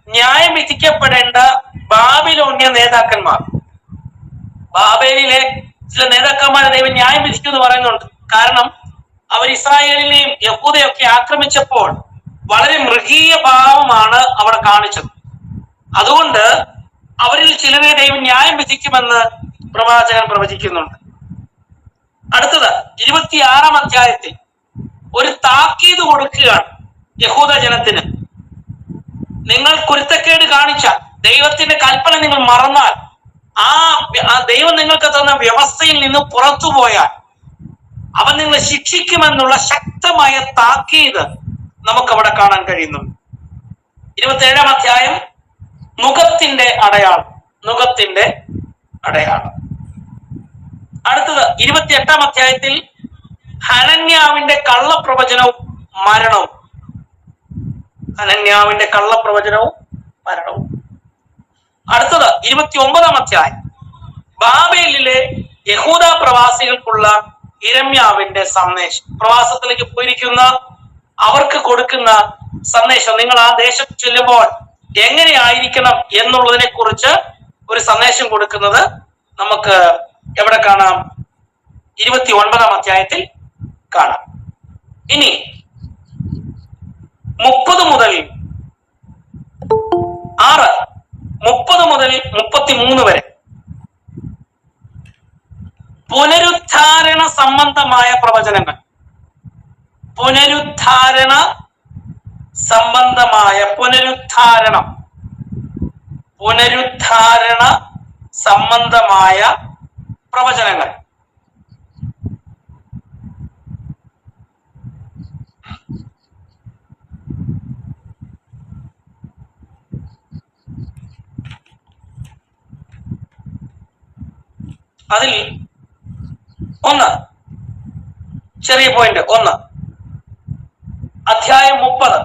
ന്യായം വിധിക്കപ്പെടേണ്ട ബാബിലോണ്യ നേതാക്കന്മാർ, ബാബേലിലെ ചില നേതാക്കന്മാരെ ദൈവം ന്യായം വിധിക്കുമെന്ന് പറയുന്നുണ്ട്. കാരണം അവർ ഇസ്രായേലിനെയും യഹൂദയൊക്കെ ആക്രമിച്ചപ്പോൾ വളരെ മൃഗീയ ഭാവമാണ് അവിടെ കാണിച്ചത്. അതുകൊണ്ട് അവരിൽ ചിലരെ ദൈവം ന്യായം വിധിക്കുമെന്ന് പ്രവാചകൻ പ്രവചിക്കുന്നുണ്ട്. അടുത്തത് 26-ാം അധ്യായത്തിൽ ഒരു താക്കീത് കൊടുക്കുകയാണ് യഹൂദ ജനത്തിന്. നിങ്ങൾ കുരുത്തക്കേട് കാണിച്ചാൽ, ദൈവത്തിന്റെ കൽപ്പന നിങ്ങൾ മറന്നാൽ, ആ ദൈവം നിങ്ങൾക്ക് തന്ന വ്യവസ്ഥയിൽ നിന്ന് പുറത്തുപോയാൽ അവൻ നിങ്ങളെ ശിക്ഷിക്കുമെന്നുള്ള ശക്തമായ താക്കീത് നമുക്കവിടെ കാണാൻ കഴിയുന്നു. 27-ാം അധ്യായം നുകത്തിന്റെ അടയാളം, നുകത്തിന്റെ അടയാളം. അടുത്തത് 28-ാം അധ്യായത്തിൽ ഹനന്യാവിന്റെ കള്ളപ്രവചനവും മരണവും, ഹനന്യാവിന്റെ കള്ളപ്രവചനവും മരണവും. അടുത്തത് 29-ാം അധ്യായം ബാബേലിലെ യഹൂദ പ്രവാസികൾക്കുള്ള യിരെമ്യാവിന്റെ സന്ദേശം, പ്രവാസത്തിലേക്ക് പോയിരിക്കുന്ന അവർക്ക് കൊടുക്കുന്ന സന്ദേശം. നിങ്ങൾ ആ ദേശത്ത് ചെല്ലുമ്പോൾ എങ്ങനെയായിരിക്കണം എന്നുള്ളതിനെ കുറിച്ച് ഒരു സന്ദേശം കൊടുക്കുന്നത് നമുക്ക് എവിടെ കാണാം? 29-ാം അധ്യായത്തിൽ കാണാം. ഇനി 30 മുതൽ 33 വരെ പുനരുദ്ധാരണ സംബന്ധമായ പ്രവചനങ്ങൾ, പുനരുദ്ധാരണ സംബന്ധമായ പ്രവചനങ്ങൾ. അതിൽ ചെറിയ പോയിന്റ് 1, അധ്യായം 30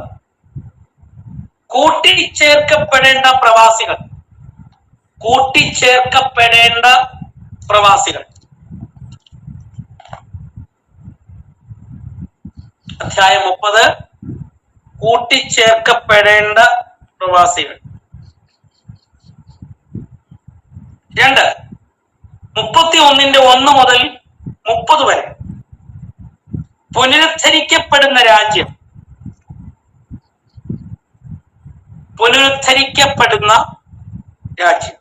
കൂട്ടിച്ചേർക്കപ്പെടേണ്ട പ്രവാസികൾ, കൂട്ടിച്ചേർക്കപ്പെടേണ്ട പ്രവാസികൾ. അധ്യായം 30 കൂട്ടിച്ചേർക്കപ്പെടേണ്ട പ്രവാസികൾ. 2, 31-1 മുതൽ 30 വരെ പുനരുദ്ധരിക്കപ്പെടുന്ന രാജ്യം, പുനരുദ്ധരിക്കപ്പെടുന്ന രാജ്യം.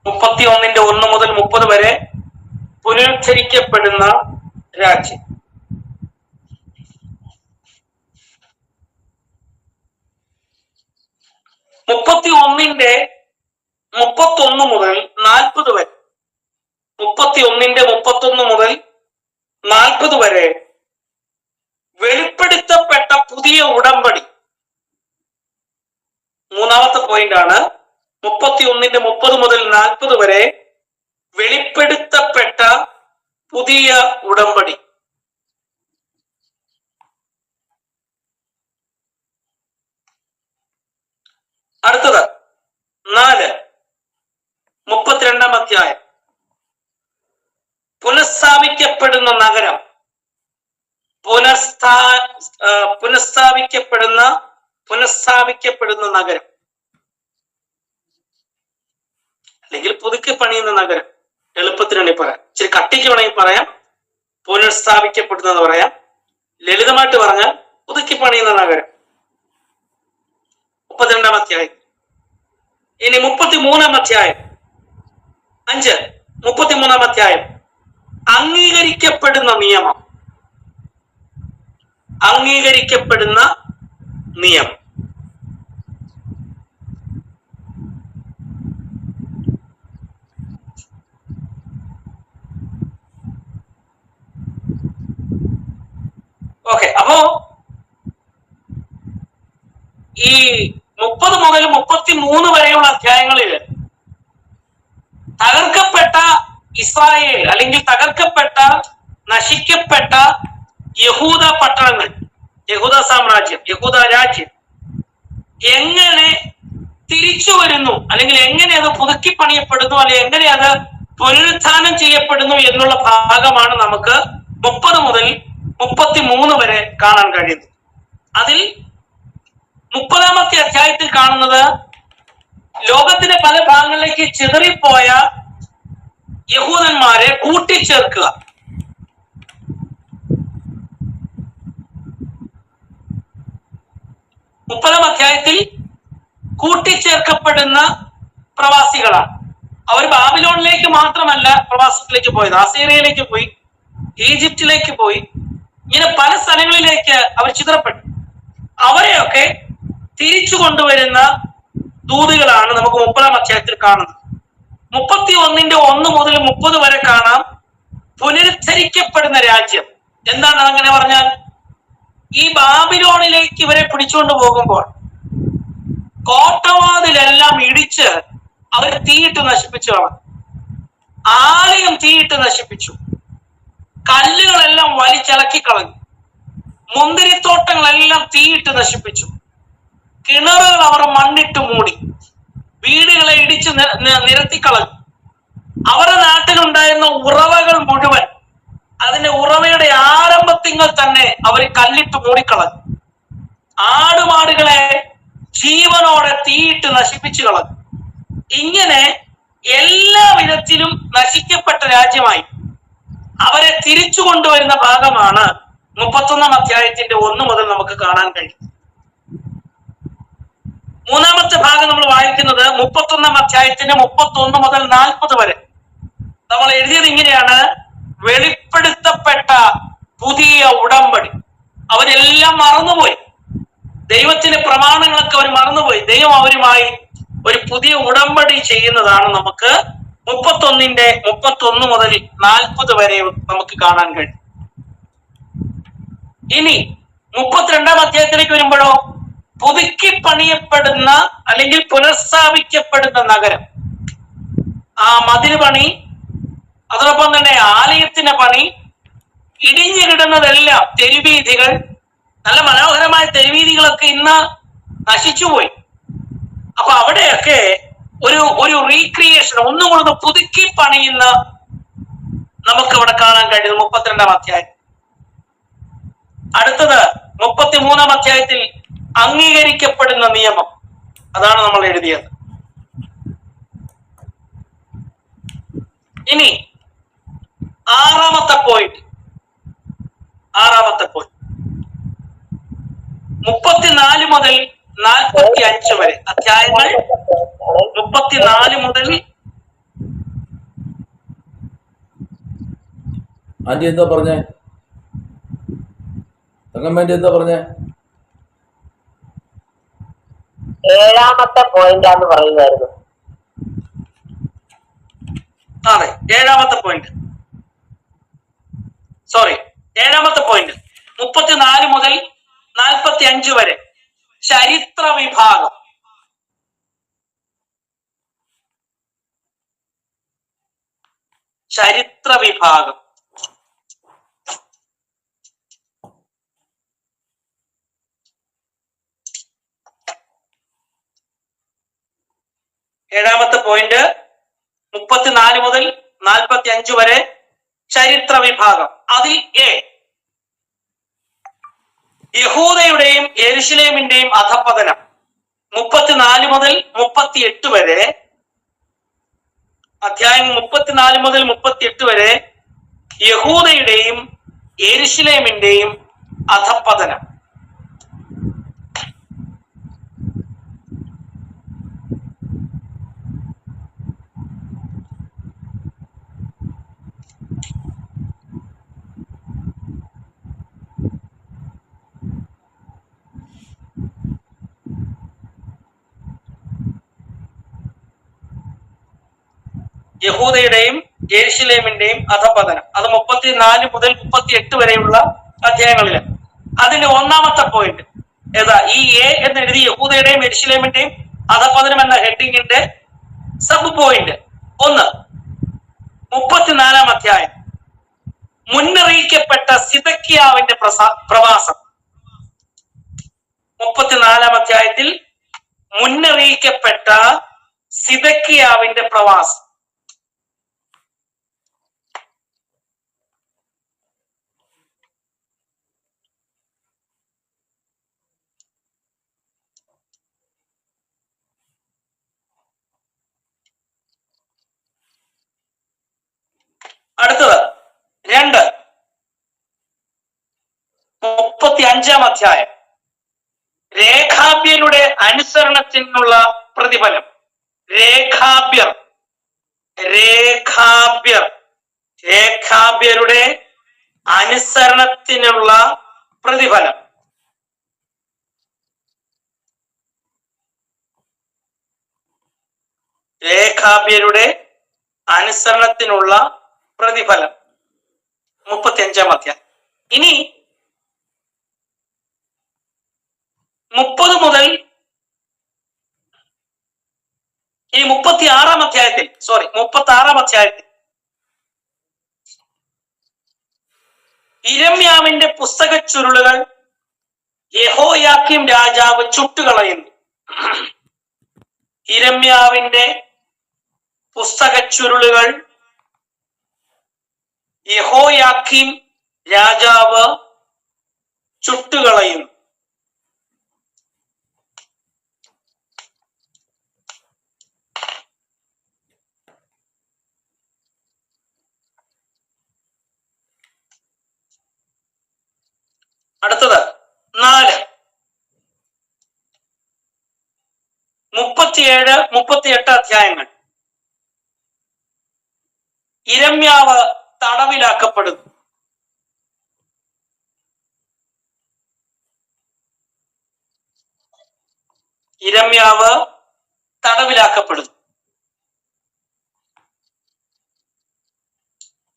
31-1 മുതൽ 30 വരെ പുനരുദ്ധരിക്കപ്പെടുന്ന രാജ്യം. 31-ന്റെ 31 മുതൽ 40 വരെ, 31-ന്റെ 31 മുതൽ 40 വരെ വെളിപ്പെടുത്തപ്പെട്ട പുതിയ ഉടമ്പടി. മൂന്നാമത്തെ പോയിന്റ് ആണ് 31-ന്റെ 30 മുതൽ 40 വരെ വെളിപ്പെടുത്തപ്പെട്ട പുതിയ ഉടമ്പടി. അടുത്തത് 4, 32-ാം അധ്യായം പുനഃസ്ഥാപിക്കപ്പെടുന്ന നഗരം, പുനഃസ്ഥാപിക്കപ്പെടുന്ന നഗരം, അല്ലെങ്കിൽ പുതുക്കി പണിയുന്ന നഗരം. എളുപ്പത്തിന് വേണ്ടി പറയാം, ഇച്ചിരി കട്ടിക്ക് വേണമെങ്കിൽ പറയാം പുനഃസ്ഥാപിക്കപ്പെടുന്നെന്ന് പറയാം. ലളിതമായിട്ട് പറഞ്ഞാൽ പുതുക്കി പണിയുന്ന നഗരം. 32-ാം അധ്യായം. ഇനി 33-ാം അധ്യായം 5, 33-ാം അധ്യായം അംഗീകരിക്കപ്പെടുന്ന നിയമം, അംഗീകരിക്കപ്പെടുന്ന നിയമം. ഓക്കെ, അപ്പോ ഈ 30 മുതൽ 33 വരെയുള്ള അധ്യായങ്ങളിൽ തകർക്കപ്പെട്ട ഇസ്രായേൽ അല്ലെങ്കിൽ തകർക്കപ്പെട്ട നശിക്കപ്പെട്ട യഹൂദ പട്ടണങ്ങൾ, യഹൂദ സാമ്രാജ്യം, യഹൂദ രാജ്യം എങ്ങനെ തിരിച്ചു വരുന്നു, അല്ലെങ്കിൽ എങ്ങനെ അത് പുതുക്കി പണിയപ്പെടുന്നു, അല്ലെങ്കിൽ എങ്ങനെ അത് പുനരുത്ഥാനം ചെയ്യപ്പെടുന്നു എന്നുള്ള ഭാഗമാണ് നമുക്ക് 30 മുതൽ 33 വരെ കാണാൻ കഴിയുന്നത്. അതിൽ 30-ാമത്തെ അധ്യായത്തിൽ കാണുന്നത് ലോകത്തിന്റെ പല ഭാഗങ്ങളിലേക്ക് ചിതറിപ്പോയ യഹൂദന്മാരെ കൂട്ടിച്ചേർക്കുക. 30-ാം അധ്യായത്തിൽ കൂട്ടിച്ചേർക്കപ്പെടുന്ന പ്രവാസികളാണ്. അവർ ബാബിലോണിലേക്ക് മാത്രമല്ല പ്രവാസത്തിലേക്ക് പോയത്, അസീറിയയിലേക്ക് പോയി, ഈജിപ്തിലേക്ക് പോയി, ഇങ്ങനെ പല സ്ഥലങ്ങളിലേക്ക് അവർ ചിതറപ്പെട്ടു. അവരെയൊക്കെ തിരിച്ചു കൊണ്ടുവരുന്ന ദൂതുകളാണ് നമുക്ക് 30-ാം അധ്യായത്തിൽ കാണുന്നത്. 31-ന്റെ 1 മുതൽ 30 വരെ കാണാം പുനരുദ്ധരിക്കപ്പെടുന്ന രാജ്യം. എന്താണ് അങ്ങനെ പറഞ്ഞാൽ, ഈ ബാബിലോണിലേക്ക് ഇവരെ പിടിച്ചുകൊണ്ട് പോകുമ്പോൾ കോട്ടവാതിലെല്ലാം ഇടിച്ച് അവർ തീയിട്ട് നശിപ്പിച്ചു കളഞ്ഞു. ആലയം തീയിട്ട് നശിപ്പിച്ചു. കല്ലുകളെല്ലാം വലിച്ചിളക്കി കളഞ്ഞു. മുന്തിരിത്തോട്ടങ്ങളെല്ലാം തീയിട്ട് നശിപ്പിച്ചു. കിണറുകൾ അവർ മണ്ണിട്ട് മൂടി. വീടുകളെ ഇടിച്ച് നിരത്തിക്കളഞ്ഞു. അവരുടെ നാട്ടിലുണ്ടായിരുന്ന ഉറവകൾ മുഴുവൻ, അതിന്റെ ഉറവയുടെ ആരംഭത്തിങ്ങൾ തന്നെ അവർ കല്ലിട്ട് മൂടിക്കളഞ്ഞു. ആടുമാടുകളെ ജീവനോടെ തീയിട്ട് നശിപ്പിച്ചു കളഞ്ഞു. ഇങ്ങനെ എല്ലാ വിധത്തിലും നശിക്കപ്പെട്ട രാജ്യമായി അവരെ തിരിച്ചു കൊണ്ടുവരുന്ന ഭാഗമാണ് 31-ാം അധ്യായത്തിന്റെ 1 മുതൽ നമുക്ക് കാണാൻ കഴിയും. 3-ാമത്തെ ഭാഗം നമ്മൾ വായിക്കുന്നത് 31-ാം അധ്യായത്തിന്റെ 31 മുതൽ 40 വരെ. നമ്മൾ എഴുതിയത് ഇങ്ങനെയാണ്: വെളിപ്പെടുത്തപ്പെട്ട പുതിയ ഉടമ്പടി. അവരെല്ലാം മറന്നുപോയി. ദൈവത്തിന്റെ പ്രമാണങ്ങളൊക്കെ അവർ മറന്നുപോയി. ദൈവം അവരുമായി ഒരു പുതിയ ഉടമ്പടി ചെയ്യുന്നതാണ് നമുക്ക് 31-ന്റെ 31 മുതൽ 40 വരെ നമുക്ക് കാണാൻ കഴിയും. ഇനി 32-ാം അധ്യായത്തിലേക്ക് വരുമ്പോഴോ, പുതുക്കി പണിയപ്പെടുന്ന അല്ലെങ്കിൽ പുനഃസ്ഥാപിക്കപ്പെടുന്ന നഗരം, ആ മതിൽ പണി, അതോടൊപ്പം തന്നെ ആലയത്തിന്റെ പണി, ഇടിഞ്ഞു കിടന്നതെല്ലാം, തെരുവീഥികൾ, നല്ല മനോഹരമായ തെരുവീഥികളൊക്കെ ഇന്ന് നശിച്ചുപോയി. അപ്പൊ അവിടെയൊക്കെ ഒരു റീക്രിയേഷൻ, ഒന്നും കൂടെ പുതുക്കി പണിയുന്ന നമുക്ക് അവിടെ കാണാൻ കഴിയുന്നത് 32-ാം അധ്യായം. അടുത്തത് 33-ാം അധ്യായത്തിൽ അംഗീകരിക്കപ്പെടുന്ന നിയമം. അതാണ് നമ്മൾ എഴുതിയത്. ഇനി ആറാമത്തെ പോയിന്റ് 34 മുതൽ 45 വരെ അധ്യായങ്ങൾ. 34 മുതൽ ആന്റി എന്താ പറഞ്ഞേ? തങ്കമ്മേന്റെ എന്താ പറഞ്ഞേ? 7-ാമത്തെ പോയിന്റാന്ന് പറയുമായിരുന്നു. അതെ, 7-ാമത്തെ പോയിന്റ്. സോറി, 7-ാമത്തെ പോയിന്റ് 34 മുതൽ 45 വരെ ചരിത്ര വിഭാഗം. ചരിത്ര വിഭാഗം. ഏഴാമത്തെ പോയിന്റ് 34 മുതൽ 45 വരെ ചരിത്ര വിഭാഗം. അതിൽ യഹൂദയുടെയും യെരുശലേമിന്റെയും അധപതനം 34 മുതൽ 38 വരെ. അധ്യായം 34 മുതൽ 38 വരെ യഹൂദയുടെയും യെരുശലേമിന്റെയും അധപതനം. യഹൂദയുടെയും യെരുശലേമിന്റെയും അധപതനം. അത് 34 മുതൽ 38 വരെയുള്ള അധ്യായങ്ങളില്. അതിന്റെ 1-ാമത്തെ പോയിന്റ് ഏതാ? ഈ എന്ന് എഴുതി യഹൂദയുടെയും യെരുശലേമിന്റെയും അധപതനം എന്ന ഹെഡിങ്ങിന്റെ സബ് പോയിന്റ് 1. 34-ാം അധ്യായം മുന്നറിയിക്കപ്പെട്ട സിദക്കിയാവിന്റെ പ്രവാസം. 34 അധ്യായത്തിൽ മുന്നറിയിക്കപ്പെട്ട സിദക്കിയാവിന്റെ പ്രവാസം. അടുത്തത് 2 35 അധ്യായം രേഖാബ്യരുടെ അനുസരണത്തിനുള്ള പ്രതിഫലം. രേഖാബ്യരുടെ അനുസരണത്തിനുള്ള പ്രതിഫലം. രേഖാബ്യരുടെ അനുസരണത്തിനുള്ള പ്രതിഫലം 35 അധ്യായം. ഇനി 30 മുതൽ 36 അധ്യായത്തിൽ യിരെമ്യാവിന്റെ പുസ്തക ചുരുളുകൾ യെഹോയാക്കീം രാജാവ് ചുട്ടുകളയുന്നു. യിരെമ്യാവിന്റെ പുസ്തക ചുരുളുകൾ യെഹോയാക്കീം രാജാവ് ചുട്ടുകളയുന്നു. അടുത്തത് 4 37, 38 അധ്യായങ്ങൾ. യിരെമ്യാവ് തടവിലാക്കപ്പെടുന്നു. യിരെമ്യാവ് തടവിലാക്കപ്പെടുന്നു.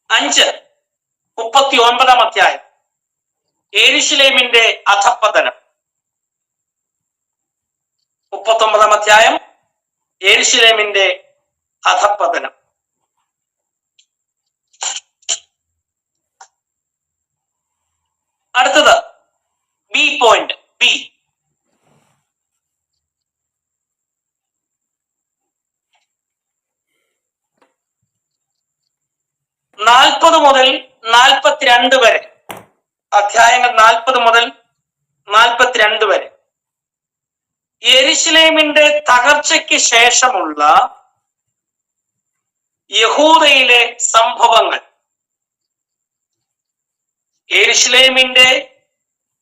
5 39 അധ്യായം യെരൂശലേമിന്റെ അധഃപതനം. 39 അധ്യായം യെരൂശലേമിന്റെ അധഃപതനം. അടുത്തത് ബി പോയിന്റ്. 40 മുതൽ 42 വരെ അധ്യായങ്ങൾ. 40 മുതൽ 42 വരെ യെരൂശലേമിന്റെ തകർച്ചയ്ക്ക് ശേഷമുള്ള യഹൂദയിലെ സംഭവങ്ങൾ. യെരൂശലേമിന്റെ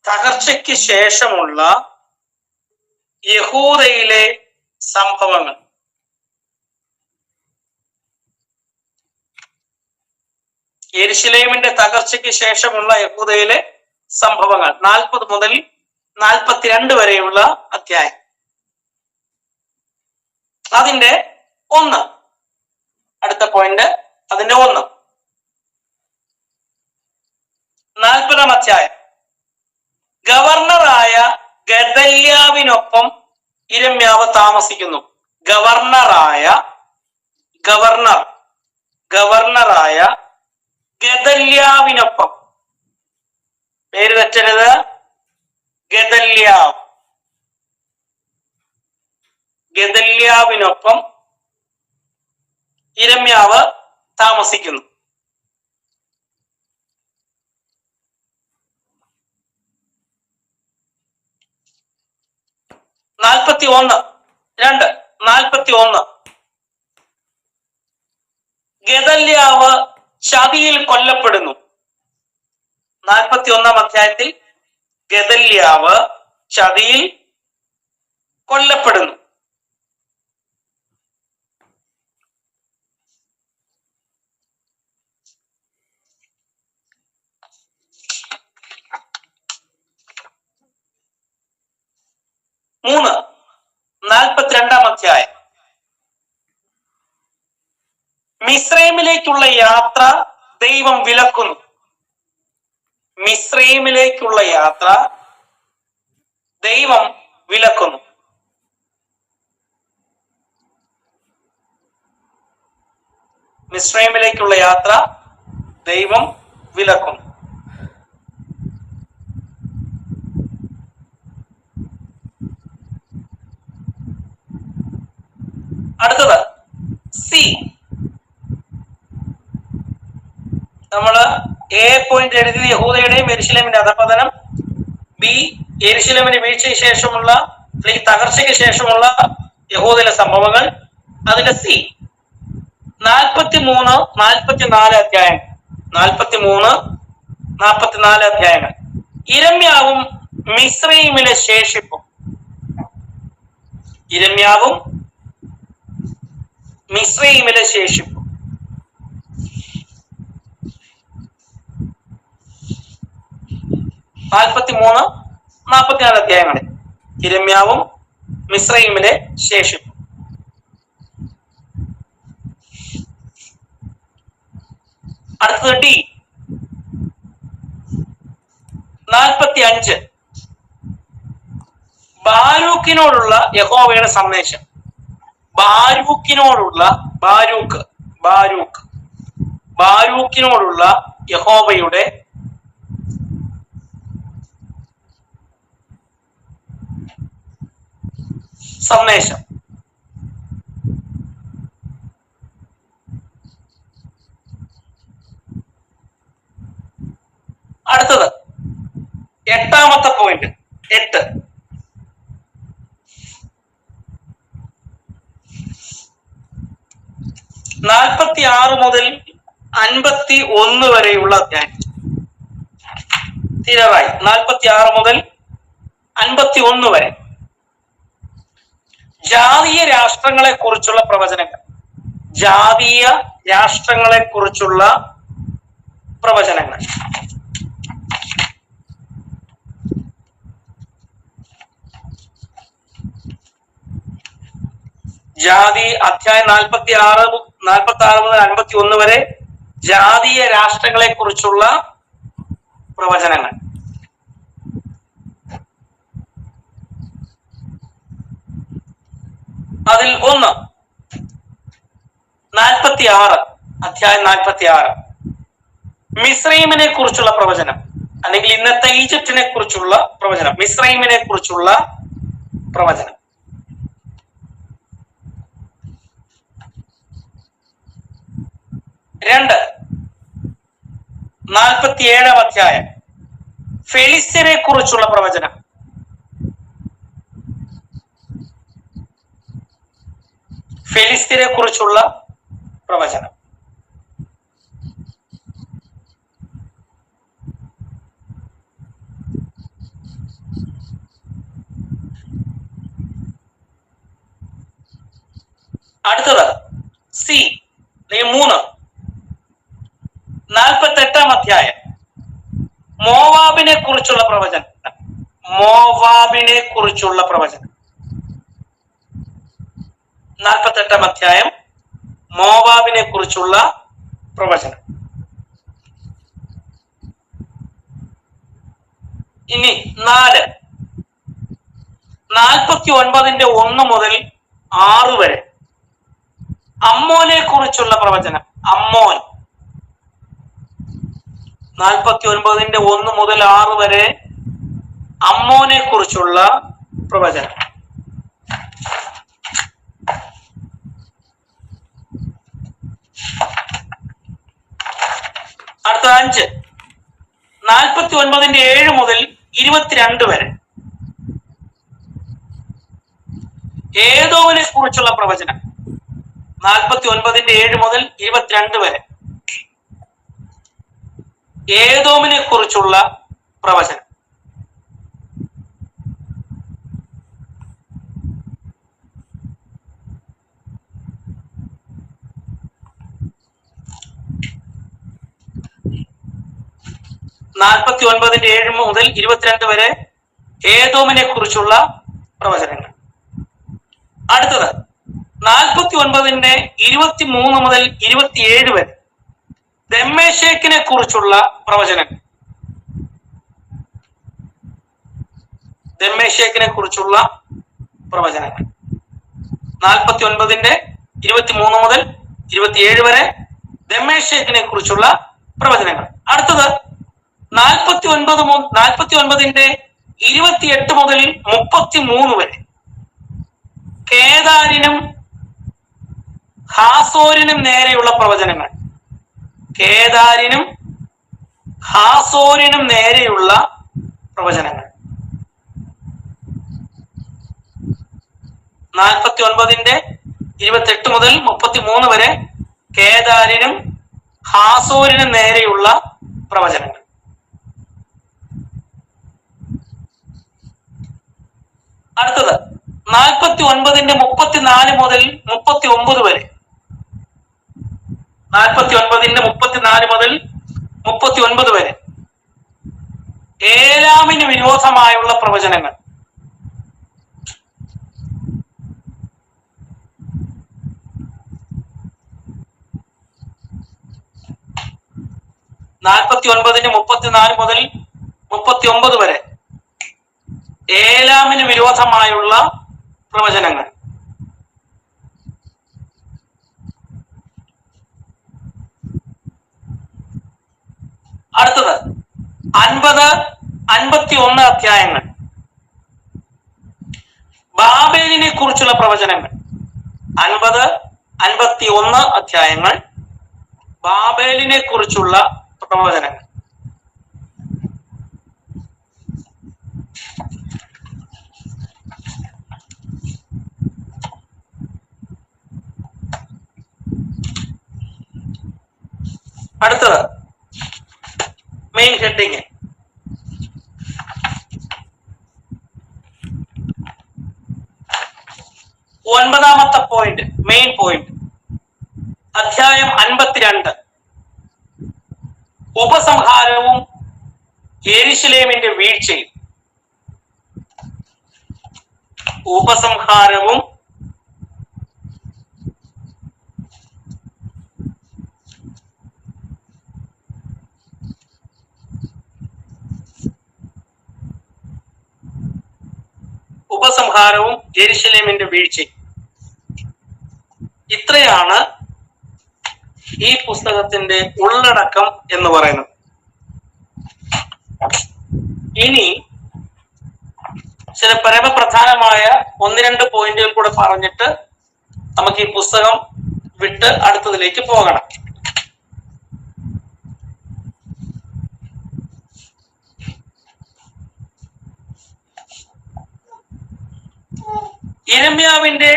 തകർച്ചയ്ക്ക് ശേഷമുള്ള യഹൂദയിലെ സംഭവങ്ങൾ. യെരൂശലേമിന്റെ തകർച്ചയ്ക്ക് ശേഷമുള്ള യഹൂദയിലെ സംഭവങ്ങൾ 40 മുതൽ 42 വരെയുള്ള അധ്യായം. അതിന്റെ 1 അടുത്ത പോയിന്റ്. അതിന്റെ 1 40 അധ്യായം ഗവർണറായ ഗദല്യാവിനൊപ്പം യിരെമ്യാവ് താമസിക്കുന്നു. ഗവർണറായ ഗദല്യാവിനൊപ്പം. പേര് തെറ്റരുത്. ഗദല്യാവിനൊപ്പം യിരെമ്യാവ് താമസിക്കുന്നു. ഗദല്യാവ് ചതിയിൽ കൊല്ലപ്പെടുന്നു. 41 അധ്യായത്തിൽ ഗദല്യാവ് ചതിയിൽ കൊല്ലപ്പെടുന്നു. മൂന്ന് 42 അധ്യായം മിസ്രൈമിലേക്കുള്ള യാത്ര ദൈവം വിലക്കുന്നു. മിസ്രൈമിലേക്കുള്ള യാത്ര ദൈവം വിലക്കുന്നു. മിസ്രൈമിലേക്കുള്ള യാത്ര ദൈവം വിലക്കുന്നു. നമ്മള് എ പോയിന്റ് എഴുതി യഹൂദയുടെയും യെരുശലേമിന്റെ അധപതനം, ബി യെരുശലേമിന്റെ വീഴ്ചയ്ക്ക് ശേഷമുള്ള അല്ലെങ്കിൽ തകർച്ചയ്ക്ക് ശേഷമുള്ള യഹൂദയിലെ സംഭവങ്ങൾ, അതിന്റെ സി 43, 44 അധ്യായങ്ങൾ. 43, 44 അധ്യായങ്ങൾ. ഇരമ്യാവും മിസ്രയീമിലെ ശേഷിപ്പും. ഇരമ്യാവും മിസ്രയീമിലെ ശേഷിപ്പും. 43, 44 അധ്യായങ്ങളിൽ ഇരമ്യാവും മിസ്രയീമിലെ ശേഷിപ്പും. അടുത്തത് ഡി 45 ബാരൂക്കിനോടുള്ള യഹോവയുടെ സന്ദേശം. ബാരൂക്കിനോടുള്ള യഹോവയുടെ സന്ദേശം. അടുത്തത് 8ാമത്തെ പോയിന്റ് 8. നാൽപ്പത്തിയാറ് മുതൽ 51 വരെയുള്ള അധ്യായം. തീരാറായി. 46 മുതൽ 51 വരെ ജാതീയ രാഷ്ട്രങ്ങളെ കുറിച്ചുള്ള പ്രവചനങ്ങൾ. ജാതീയ രാഷ്ട്രങ്ങളെ കുറിച്ചുള്ള പ്രവചനങ്ങൾ. അധ്യായം 46 മുതൽ 51 വരെ ജാതീയ രാഷ്ട്രങ്ങളെ കുറിച്ചുള്ള പ്രവചനങ്ങൾ. അതിൽ ഒന്ന് 46, അധ്യായം 46 മിസ്രയീമിനെ കുറിച്ചുള്ള പ്രവചനം, അല്ലെങ്കിൽ ഇന്നത്തെ ഈജിപ്തിനെ കുറിച്ചുള്ള പ്രവചനം. മിസ്രയീമിനെ കുറിച്ചുള്ള പ്രവചനം. 2, 47 അധ്യായം ഫെലിസ്ത്യരെ കുറിച്ചുള്ള പ്രവചനം. ഫെലിസ്ത്യരെ കുറിച്ചുള്ള പ്രവചനം. അടുത്തത് സി 3, 48 അധ്യായം മോവാബിനെ കുറിച്ചുള്ള പ്രവചനം. മോവാബിനെ കുറിച്ചുള്ള പ്രവചനം. 48 അധ്യായം മോവാബിനെ കുറിച്ചുള്ള പ്രവചനം. ഇനി 4, 49 1 മുതൽ 6 വരെ അമ്മോനെ കുറിച്ചുള്ള പ്രവചനം. അമ്മോൻ. 49 1 മുതൽ 6 വരെ അമ്മോനെ കുറിച്ചുള്ള പ്രവചനം. അടുത്ത 5, 49 7 മുതൽ 22 വരെ ഏദോമിനെ കുറിച്ചുള്ള പ്രവചനം. 49 7 മുതൽ 22 വരെ ഏദോമിനെ കുറിച്ചുള്ള പ്രവചനം. നാൽപ്പത്തി 7 മുതൽ 22 വരെ ഏദോമിനെ കുറിച്ചുള്ള പ്രവചനങ്ങൾ. അടുത്തത് 49 23 മുതൽ 27 വരെ ദമ്മേശേക്കിനെ കുറിച്ചുള്ള പ്രവചനങ്ങൾ. ദമ്മേശേക്കിനെ കുറിച്ചുള്ള പ്രവചനങ്ങൾ. 49 23 മുതൽ 27 വരെ ദമ്മേശേക്കിനെ കുറിച്ചുള്ള പ്രവചനങ്ങൾ. അടുത്തത് 49 28 മുതൽ 33 വരെ കേദാരിനും ഹാസോരിനും നേരെയുള്ള പ്രവചനങ്ങൾ. കേദാരിനും ഹാസോരിനും നേരെയുള്ള പ്രവചനങ്ങൾ. 49-28 മുതൽ 33 വരെ കേദാരിനും ഹാസോരിനും നേരെയുള്ള പ്രവചനങ്ങൾ. അടുത്തത് 49-34 മുതൽ 39 വരെ. 49-34 മുതൽ 39 വരെ ഏലാമിന് വിരോധമായുള്ള പ്രവചനങ്ങൾ. നാൽപ്പത്തിയൊൻപതിന് 34 മുതൽ 39 വരെ ഏലാമിന് വിരോധമായുള്ള പ്രവചനങ്ങൾ. അടുത്തത് 50-51 അധ്യായങ്ങൾ ബാബേലിനെ കുറിച്ചുള്ള പ്രവചനങ്ങൾ. 50-51 അധ്യായങ്ങൾ ബാബേലിനെ കുറിച്ചുള്ള പ്രവചനങ്ങൾ. അടുത്തത് മെയിൻ ഹെഡിങ്. ഒൻപതാമത്തെ പോയിന്റ്, മെയിൻ പോയിന്റ്, അധ്യായം 52 ഉപസംഹാരവും യെരുശലേമിന്റെ വീഴ്ചയും. ഉപസംഹാരവും യെരുശലേമിന്റെ വീഴ്ചയും. ഇത്രയാണ് ഈ പുസ്തകത്തിന്റെ ഉള്ളടക്കം എന്ന് പറയുന്നത്. ഇനി ചില പരമപ്രധാനമായ 1-2 പോയിന്റുകൾ കൂടെ പറഞ്ഞിട്ട് നമുക്ക് ഈ പുസ്തകം വിട്ട് അടുത്തതിലേക്ക് പോകണം. യിരെമ്യാവിന്റെ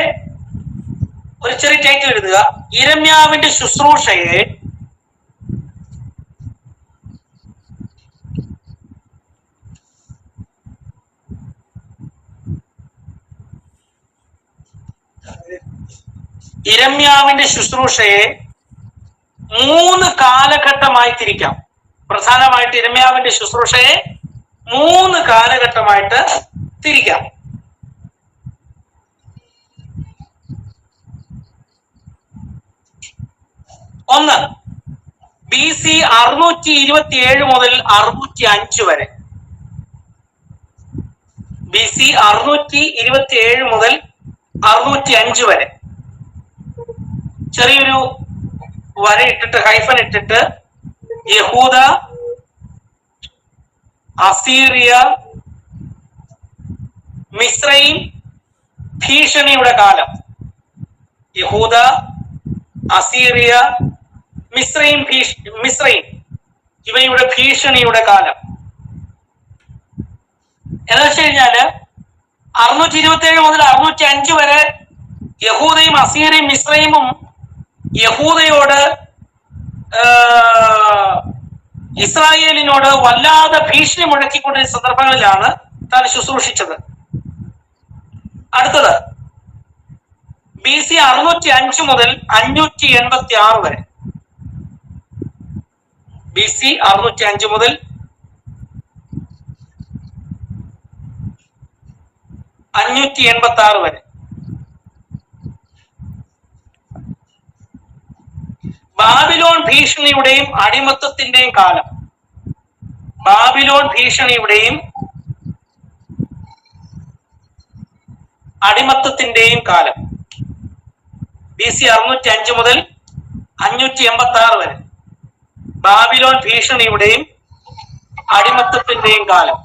ഒരു ചെറിയ ടൈറ്റിൽ എഴുതുക. യിരെമ്യാവിന്റെ ശുശ്രൂഷയെ യിരെമ്യാവിന്റെ ശുശ്രൂഷയെ 3 കാലഘട്ടമായി തിരിക്കാം. പ്രധാനമായിട്ട് യിരെമ്യാവിന്റെ ശുശ്രൂഷയെ 3 കാലഘട്ടമായിട്ട് തിരിക്കാം. ഒന്ന്, BC 627 മുതൽ 605 വരെ. BC 627 മുതൽ 605 വരെ. ചെറിയൊരു വര ഇട്ടിട്ട്, ഹൈഫൻ ഇട്ടിട്ട്, യഹൂദ, അസീറിയ, മിസ്രൈം ഭീഷണിയുടെ കാലം. യഹൂദ, അസീറിയ, മിസ്രൈം ഇവയുടെ ഭീഷണിയുടെ കാലം. എന്ന് വെച്ച് കഴിഞ്ഞാല് 627 മുതൽ 605 വരെ യഹൂദയും അസീറിയും മിസ്രൈമും യഹൂദയോട്, ഇസ്രായേലിനോട് വല്ലാതെ ഭീഷണി മുഴക്കിക്കൊണ്ടിരുന്ന സന്ദർഭങ്ങളിലാണ് താൻ ശുശ്രൂഷിച്ചത്. അടുത്തത് BC 605 മുതൽ 586 വരെ. BC 605 മുതൽ 586 വരെ. ബാബിലോൺ ഭീഷണിയുടെയും അടിമത്തത്തിന്റെയും കാലം. ബാബിലോൺ ഭീഷണിയുടെയും അടിമത്തത്തിന്റെയും കാലം. BC 605 മുതൽ 586 വരെ. ബാബിലോൺ ഭീഷണിയുടെയും അടിമത്തത്തിന്റെയും കാലം.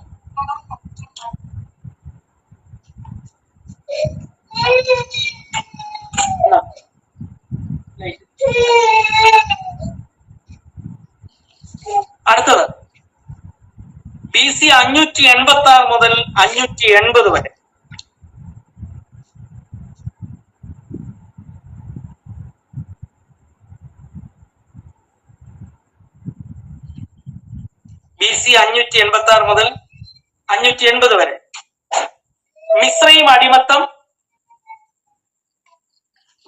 അടുത്തത് BC 586 മുതൽ 580 വരെ. BC 586 മുതൽ 580 വരെ. മിസ്രൈം അടിമത്തം,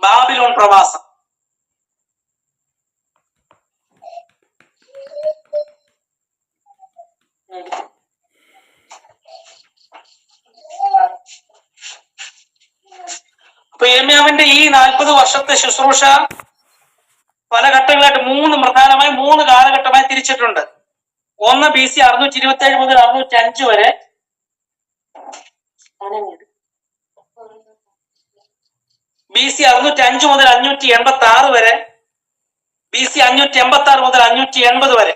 ബാബിലോൺ പ്രവാസം. അപ്പൊ യിരെമ്യാവിന്റെ ഈ 40 വർഷത്തെ ശുശ്രൂഷ പല ഘട്ടങ്ങളായിട്ട് പ്രധാനമായി മൂന്ന് കാലഘട്ടമായി തിരിച്ചിട്ടുണ്ട്. ഒന്ന് BC 627 മുതൽ 605 വരെ. BC 605 മുതൽ 586 വരെ. BC 586 മുതൽ 580 വരെ.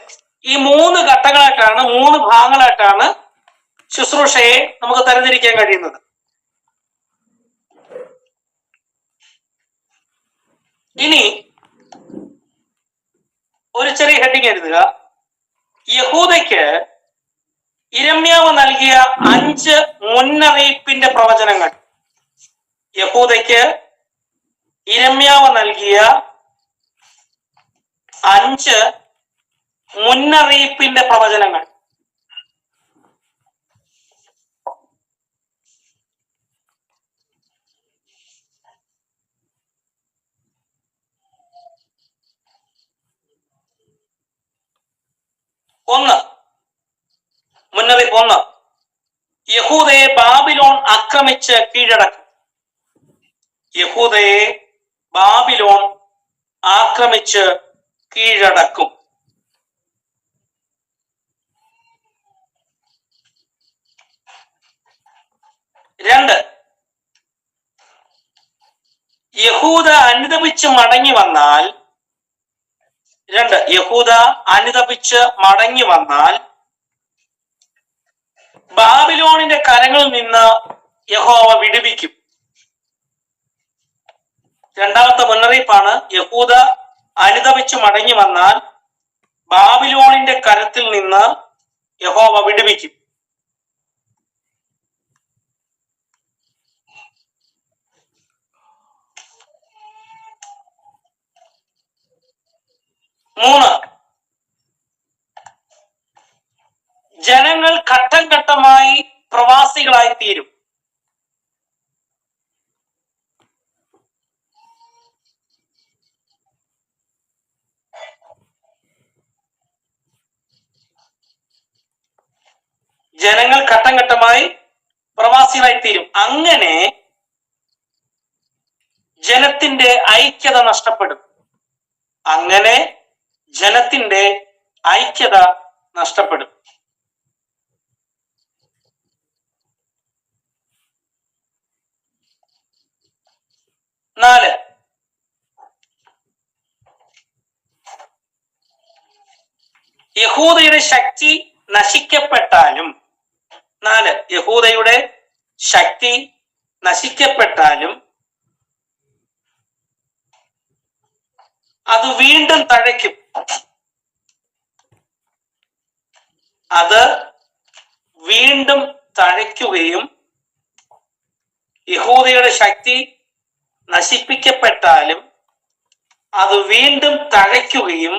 ഈ മൂന്ന് ഘട്ടങ്ങളായിട്ടാണ്, മൂന്ന് ഭാഗങ്ങളായിട്ടാണ് ശുശ്രൂഷയെ നമുക്ക് തരംതിരിക്കാൻ കഴിയുന്നത്. ഇനി ഒരു ചെറിയ ഹെഡിങ് എഴുതുക. യഹൂദയ്ക്ക് യിരെമ്യാവ് നൽകിയ 5 മുന്നറിയിപ്പിന്റെ പ്രവചനങ്ങൾ. യഹൂദയ്ക്ക് യിരെമ്യാവ് നൽകിയ 5 മുന്നറിയിപ്പിന്റെ പ്രവചനങ്ങൾ. മുന്നറിയിപ്പ് 1, യഹൂദയെ ബാബിലോൺ ആക്രമിച്ച് കീഴടക്കും. യഹൂദയെ ബാബിലോൺ ആക്രമിച്ച് കീഴടക്കും. 2, യഹൂദ അനുതപിച്ച് മടങ്ങി വന്നാൽ. യഹൂദ അനുതപിച്ച് മടങ്ങി വന്നാൽ ബാബിലോണിന്റെ കരങ്ങളിൽ നിന്ന് യഹോവ വിടുവിക്കും. രണ്ടാമത്തെ മുന്നറിയിപ്പാണ്, യഹൂദ അനുതപിച്ച് മടങ്ങി വന്നാൽ ബാബിലോണിന്റെ കരത്തിൽ നിന്ന് യഹോവ വിടുവിക്കും. 3, ജനങ്ങൾ ഘട്ടം ഘട്ടമായി പ്രവാസികളായി തീരും. ജനങ്ങൾ ഘട്ടം ഘട്ടമായി പ്രവാസികളായി തീരും. അങ്ങനെ ജനത്തിന്റെ ഐക്യത നഷ്ടപ്പെടും. അങ്ങനെ ജനത്തിന്റെ ഐക്യത നഷ്ടപ്പെടും. 4, യഹൂദയുടെ ശക്തി നശിക്കപ്പെട്ടാലും. 4, യഹൂദയുടെ ശക്തി നശിക്കപ്പെട്ടാലും അത് വീണ്ടും തഴയ്ക്കും. അത് വീണ്ടും തഴയ്ക്കുകയും, യഹൂദയുടെ ശക്തി നശിപ്പിക്കപ്പെട്ടാലും അത് വീണ്ടും തഴയ്ക്കുകയും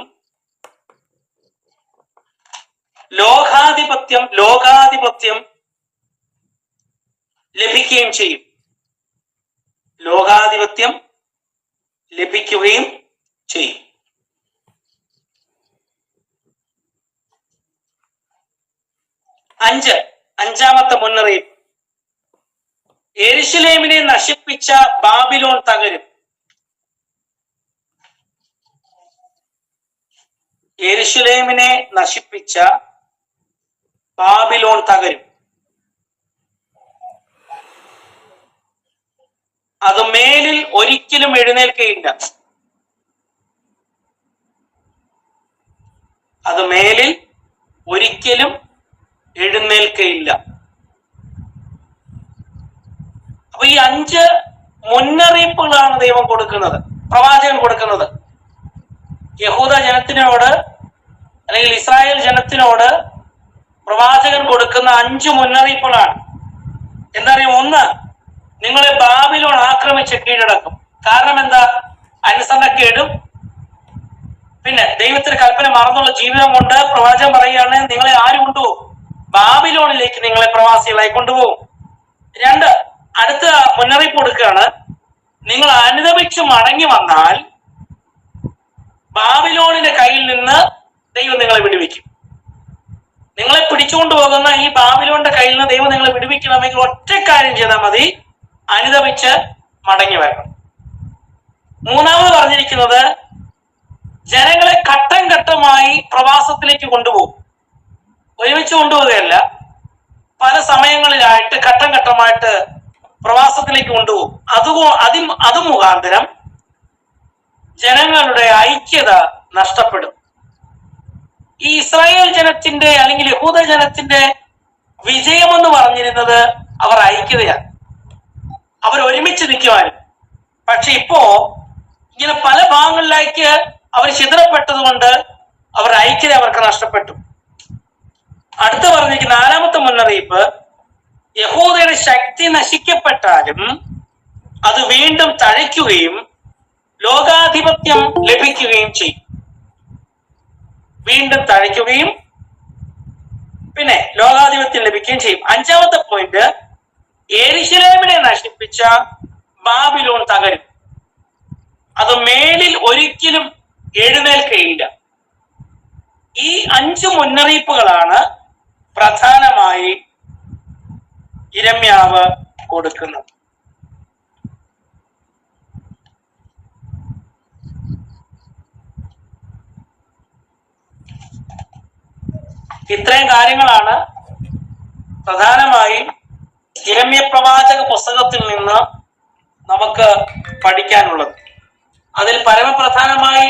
ലോകാധിപത്യം ലഭിക്കുകയും ചെയ്യും. ലോകാധിപത്യം ലഭിക്കുകയും ചെയ്യും. 5, അഞ്ചാമത്തെ മുന്നറിയിപ്പ്, യെരുശലേമിനെ നശിപ്പിച്ച ബാബിലോൺ തകരും. യെരുശലേമിനെ നശിപ്പിച്ച ബാബിലോൺ തകരും. അത് മേലിൽ ഒരിക്കലും എഴുന്നേൽക്കുകയില്ല. അത് മേലിൽ ഒരിക്കലും എഴുന്നേൽക്കയില്ല. അപ്പൊ ഈ 5 മുന്നറിയിപ്പുകളാണ് ദൈവം കൊടുക്കുന്നത്, പ്രവാചകൻ കൊടുക്കുന്നത്. യഹൂദ ജനത്തിനോട് അല്ലെങ്കിൽ ഇസ്രായേൽ ജനത്തിനോട് പ്രവാചകൻ കൊടുക്കുന്ന 5 മുന്നറിയിപ്പുകളാണ്. എന്താ പറയുക? 1, നിങ്ങളെ ബാബിലോൺ ആക്രമിച്ച് കീഴടക്കും. കാരണം എന്താ? അനുസരണക്കേടും പിന്നെ ദൈവത്തിന്റെ കൽപ്പന മറന്നുള്ള ജീവിതം കൊണ്ട് പ്രവാചകൻ പറയുകയാണ്, നിങ്ങളെ ആര് കൊണ്ടുപോകും? ബാബിലോണിലേക്ക് നിങ്ങളെ പ്രവാസികളായി കൊണ്ടുപോകും. 2, അടുത്ത മുന്നറിയിപ്പ് കൊടുക്കുകയാണ്, നിങ്ങൾ അനുദപിച്ച് മടങ്ങി വന്നാൽ ബാബിലോണിന്റെ കയ്യിൽ നിന്ന് ദൈവം നിങ്ങളെ വിടുവിക്കും. നിങ്ങളെ പിടിച്ചുകൊണ്ടു പോകുന്ന ഈ ബാബിലോണിന്റെ കയ്യിൽ നിന്ന് ദൈവം നിങ്ങളെ വിടുവിക്കണമെങ്കിൽ ഒറ്റ കാര്യം ചെയ്താൽ മതി, അനുദപിച്ച് മടങ്ങി വരണം. 3 പറഞ്ഞിരിക്കുന്നത്, ജനങ്ങളെ ഘട്ടം ഘട്ടമായി പ്രവാസത്തിലേക്ക് കൊണ്ടുപോകും. ഒരുമിച്ച് കൊണ്ടുപോവുകയല്ല, പല സമയങ്ങളിലായിട്ട് ഘട്ടം ഘട്ടമായിട്ട് പ്രവാസത്തിലേക്ക് കൊണ്ടുപോകും. അത് മുഖാന്തരം ജനങ്ങളുടെ ഐക്യത നഷ്ടപ്പെടും. ഈ ഇസ്രായേൽ ജനത്തിന്റെ അല്ലെങ്കിൽ യഹൂദ ജനത്തിന്റെ വിജയമെന്ന് പറഞ്ഞിരുന്നത് അവർ ഐക്യതയാണ്, അവർ ഒരുമിച്ച് നിൽക്കുവാനും. പക്ഷെ ഇപ്പോ ഇങ്ങനെ പല ഭാഗങ്ങളിലേക്ക് അവർ ചിതറപ്പെട്ടത് കൊണ്ട് അവരുടെ ഐക്യത അവർക്ക് നഷ്ടപ്പെട്ടു. അടുത്ത പറഞ്ഞിരിക്കുന്ന 4ാമത്തെ മുന്നറിയിപ്പ്, യഹൂദയുടെ ശക്തി നശിക്കപ്പെട്ടാലും അത് വീണ്ടും തഴയ്ക്കുകയും ലോകാധിപത്യം ലഭിക്കുകയും ചെയ്യും. വീണ്ടും തഴയ്ക്കുകയും പിന്നെ ലോകാധിപത്യം ലഭിക്കുകയും ചെയ്യും. 5ാമത്തെ പോയിന്റ്, യെരുശലേമിനെ നശിപ്പിച്ച ബാബിലോൺ തകരും, അത് മേലിൽ ഒരിക്കലും എഴുന്നേൽക്കയില്ല. ഈ 5 മുന്നറിയിപ്പുകളാണ് പ്രധാനമായി യിരെമ്യാവ് കൊടുക്കുന്നത്. ഇത്രയും കാര്യങ്ങളാണ് പ്രധാനമായും യിരെമ്യ പ്രവാചക പുസ്തകത്തിൽ നിന്ന് നമുക്ക് പഠിക്കാനുള്ളത്. അതിൽ പരമപ്രധാനമായി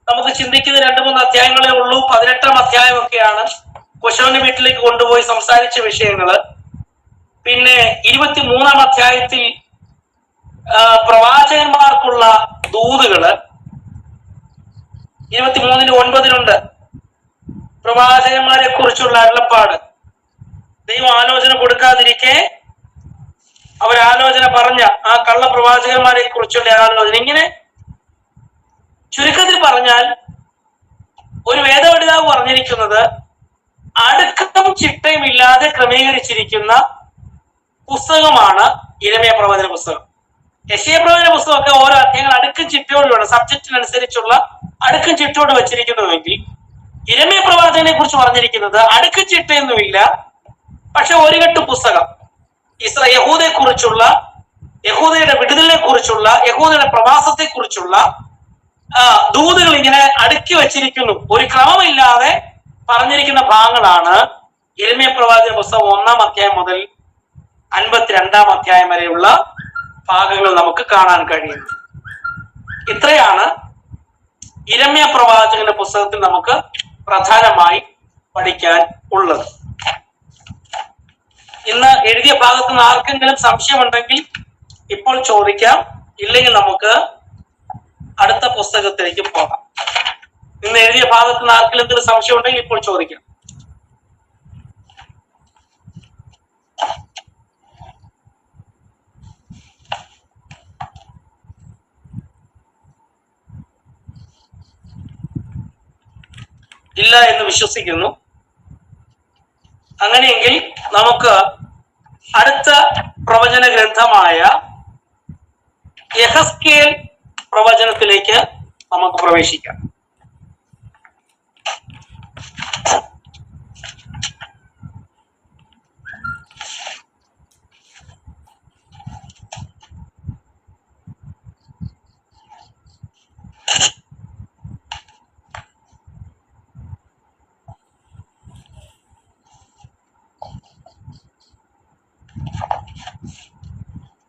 നമുക്ക് ചിന്തിക്കുന്ന 2-3 അധ്യായങ്ങളേ ഉള്ളൂ. 18ാം അധ്യായമൊക്കെയാണ് കുശവന്റെ വീട്ടിലേക്ക് കൊണ്ടുപോയി സംസാരിച്ച വിഷയങ്ങള്. പിന്നെ 23ാം അധ്യായത്തിൽ പ്രവാചകന്മാർക്കുള്ള ദൂതുകള് 23:9 പ്രവാചകന്മാരെ കുറിച്ചുള്ള അരുളപ്പാട്. ദൈവം ആലോചന കൊടുക്കാതിരിക്കെ അവരാലോചന പറഞ്ഞ ആ കള്ള പ്രവാചകന്മാരെ കുറിച്ചുള്ള ആലോചന. ഇങ്ങനെ ചുരുക്കത്തിൽ പറഞ്ഞാൽ ഒരു വേദപണ്ഡിതാവ് പറഞ്ഞിരിക്കുന്നത്, അടുക്കും ചിട്ടയും ഇല്ലാതെ ക്രമീകരിച്ചിരിക്കുന്ന പുസ്തകമാണ് യിരെമ്യ പ്രവചന പുസ്തകം. യെശയ്യാ പ്രവചന പുസ്തകമൊക്കെ ഓരോ അധ്യായങ്ങൾ അടുക്കും ചിട്ടയോടുകൂടെ സബ്ജക്റ്റിനനുസരിച്ചുള്ള അടുക്കും ചിട്ടയോട് വെച്ചിരിക്കുന്നുവെങ്കിൽ യിരെമ്യ പ്രവാചകനെ കുറിച്ച് പറഞ്ഞിരിക്കുന്നത് അടുക്കും ചിട്ടയൊന്നുമില്ല, പക്ഷെ ഒരു കെട്ട് പുസ്തകം. യഹൂദയെ കുറിച്ചുള്ള, യഹൂദയുടെ വിടുതലിനെ കുറിച്ചുള്ള, യഹൂദയുടെ പ്രവാസത്തെ കുറിച്ചുള്ള ദൂതുകൾ ഇങ്ങനെ അടുക്കി വച്ചിരിക്കുന്നു. ഒരു ക്രമമില്ലാതെ പറഞ്ഞിരിക്കുന്ന ഭാഗങ്ങളാണ് യിരെമ്യ പ്രവാചക പുസ്തകം 1-ാം അധ്യായം മുതൽ 52-ാം അധ്യായം വരെയുള്ള ഭാഗങ്ങൾ നമുക്ക് കാണാൻ കഴിയുന്നു. ഇത്രയാണ് യിരെമ്യ പ്രവാചകന്റെ പുസ്തകത്തിൽ നമുക്ക് പ്രധാനമായി പഠിക്കാൻ ഉള്ളത്. ഇന്ന് എഴുതിയ ഭാഗത്ത് നിന്ന് ആർക്കെങ്കിലും സംശയമുണ്ടെങ്കിൽ ഇപ്പോൾ ചോദിക്കാം, ഇല്ലെങ്കിൽ നമുക്ക് അടുത്ത പുസ്തകത്തിലേക്ക് പോകാം. ഇന്ന് എഴുതിയ ഭാഗത്ത് നിന്ന് ആർക്കെങ്കിലും സംശയം ഉണ്ടെങ്കിൽ ഇപ്പോൾ ചോദിക്കാം. ഇല്ല എന്ന് വിശ്വസിക്കുന്നു. അങ്ങനെയെങ്കിൽ നമുക്ക് അടുത്ത പ്രവചന ഗ്രന്ഥമായ യെഹെസ്കേൽ പ്രവചനത്തിലേക്ക് നമുക്ക് പ്രവേശിക്കാം.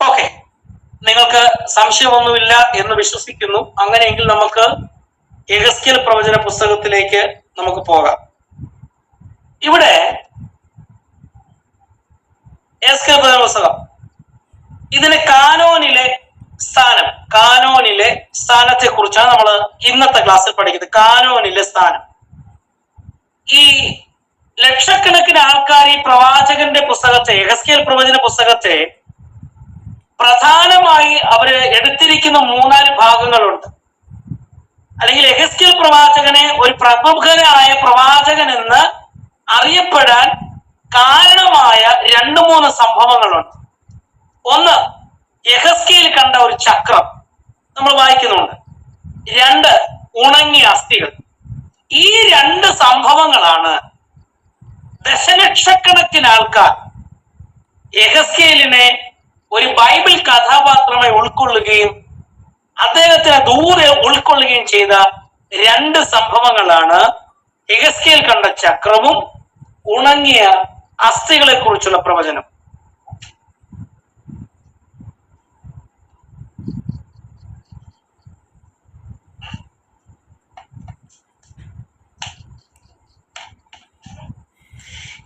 ഓക്കെ, നിങ്ങൾക്ക് സംശയമൊന്നുമില്ല എന്ന് വിശ്വസിക്കുന്നു. അങ്ങനെയെങ്കിൽ നമുക്ക് യെഹെസ്കേൽ പ്രവചന പുസ്തകത്തിലേക്ക് നമുക്ക് പോകാം. ഇവിടെ യെഹെസ്കേൽ പ്രവചന പുസ്തകം, ഇതിന് കാനോനിലെ സ്ഥാനത്തെ കുറിച്ചാണ് നമ്മൾ ഇന്നത്തെ ക്ലാസ്സിൽ പഠിക്കുന്നത്. കാനോനിലെ സ്ഥാനം. ഈ ലക്ഷക്കണക്കിന് പ്രവാചകന്റെ പുസ്തകത്തെ, യെഹെസ്കേൽ പ്രവചന പുസ്തകത്തെ പ്രധാനമായി അവര് എടുത്തിരിക്കുന്ന 3-4 ഭാഗങ്ങളുണ്ട്. അല്ലെങ്കിൽ യെഹെസ്കേൽ പ്രവാചകനെ ഒരു പ്രമുഖനായ പ്രവാചകൻ എന്ന് അറിയപ്പെടാൻ കാരണമായ 2-3 സംഭവങ്ങളുണ്ട്. ഒന്ന്, യെഹെസ്കേൽ കണ്ട ഒരു ചക്രം നമ്മൾ വായിക്കുന്നുണ്ട്. 2, ഉണങ്ങിയ അസ്ഥികൾ. ഈ 2 സംഭവങ്ങളാണ് ദശലക്ഷക്കണക്കിന് ആൾക്കാർ യെഹെസ്കേലിനെ ഒരു ബൈബിൾ കഥാപാത്രമായി ഉൾക്കൊള്ളുകയും അദ്ദേഹത്തിന് ദൂരെ ഉൾക്കൊള്ളുകയും ചെയ്ത 2 സംഭവങ്ങളാണ് യെഹെസ്കേൽ കണ്ട ചക്രവും ഉണങ്ങിയ അസ്ഥികളെ കുറിച്ചുള്ള പ്രവചനം.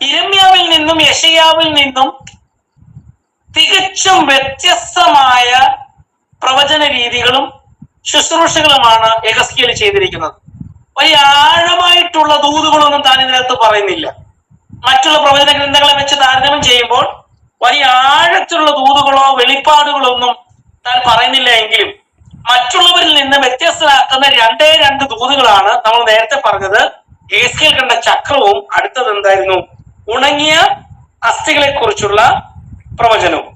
യിരെമ്യാവിൽ നിന്നും യെശയ്യാവിൽ നിന്നും തികച്ചും വ്യത്യസ്തമായ പ്രവചന രീതികളും ശുശ്രൂഷകളുമാണ് യെഹെസ്കേൽ ചെയ്തിരിക്കുന്നത്. വലിയ ആഴമായിട്ടുള്ള ദൂതുകളൊന്നും താൻ ഇതിനകത്ത് പറയുന്നില്ല. മറ്റുള്ള പ്രവചന ഗ്രന്ഥങ്ങളെ വെച്ച് താരതമ്യം ചെയ്യുമ്പോൾ വലിയ ആഴത്തിലുള്ള ദൂതുകളോ വെളിപ്പാടുകളോ ഒന്നും താൻ പറയുന്നില്ല. എങ്കിലും മറ്റുള്ളവരിൽ നിന്ന് വ്യത്യസ്തമാക്കുന്ന 2 ദൂതുകളാണ് നമ്മൾ നേരത്തെ പറഞ്ഞത്. യെഹെസ്കേൽ കണ്ട ചക്രവും അടുത്തത് എന്തായിരുന്നു? ഉണങ്ങിയ അസ്ഥികളെ കുറിച്ചുള്ള പ്രവചനവും.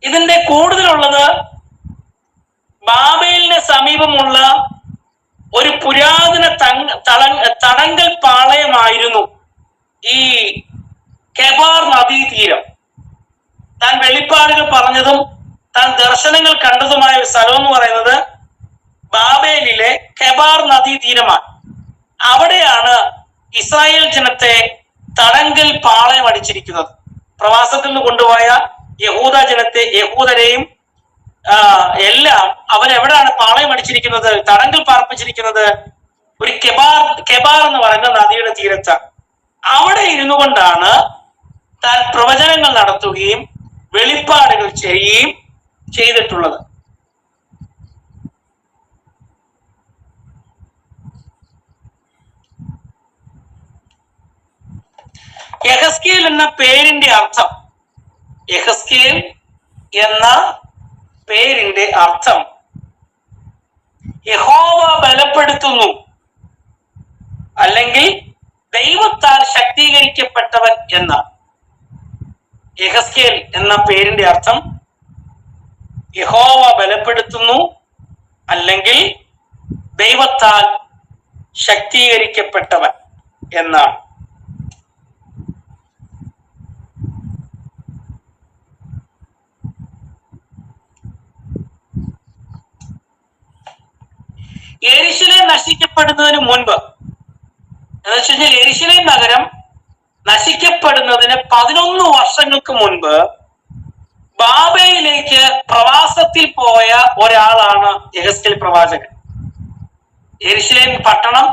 ഇതിന്റെ കൂടുതലുള്ളത് ബാബേലിന് സമീപമുള്ള ഒരു പുരാതന തടങ്കൽ പാളയമായിരുന്നു ഈ കെബാർ നദീതീരം. താൻ വെളിപ്പാടുകൾ പറഞ്ഞതും താൻ ദർശനങ്ങൾ കണ്ടതുമായ ഒരു സ്ഥലം എന്ന് പറയുന്നത് ബാബേലിലെ കെബാർ നദീതീരമാണ്. അവിടെയാണ് ഇസ്രായേൽ ജനത്തെ തടങ്കൽ പാളയം അടിച്ചിരിക്കുന്നത്. പ്രവാസത്തിൽ നിന്ന് കൊണ്ടുപോയ യഹൂദ ജനത്തെ, യഹൂദരെയും എല്ലാം അവരെവിടാണ് പാളയം അടിച്ചിരിക്കുന്നത്, തടങ്കൽ പാർപ്പിച്ചിരിക്കുന്നത്? ഒരു കെബാർ എന്ന് പറയുന്ന നദിയുടെ തീരത്ത്. അവിടെ ഇരുന്നു കൊണ്ടാണ് താൻ പ്രവചനങ്ങൾ നടത്തുകയും വെളിപ്പാടുകൾ ചെയ്യുകയും ചെയ്തിട്ടുള്ളത്. യെഹെസ്കേൽ എന്ന പേരിന്റെ അർത്ഥം, യെഹെസ്കേൽ എന്ന പേരിന്റെ അർത്ഥം യഹോവ ബലപ്പെടുത്തുന്നു, അല്ലെങ്കിൽ ദൈവത്താൽ ശക്തീകരിക്കപ്പെട്ടവൻ എന്നാണ്. യെഹെസ്കേൽ എന്ന പേരിന്റെ അർത്ഥം യഹോവ ബലപ്പെടുത്തുന്നു, അല്ലെങ്കിൽ ദൈവത്താൽ ശക്തീകരിക്കപ്പെട്ടവൻ എന്നാണ്. യെരൂശലേം നശിക്കപ്പെടുന്നതിന് മുൻപ്, എന്ന് വെച്ച് കഴിഞ്ഞാൽ യെരൂശലേം നഗരം നശിക്കപ്പെടുന്നതിന് 11 വർഷങ്ങൾക്ക് മുൻപ് ബാബയിലേക്ക് പ്രവാസത്തിൽ പോയ ഒരാളാണ് യെഹെസ്കേൽ പ്രവാചകൻ. യെരൂശലേം പട്ടണം,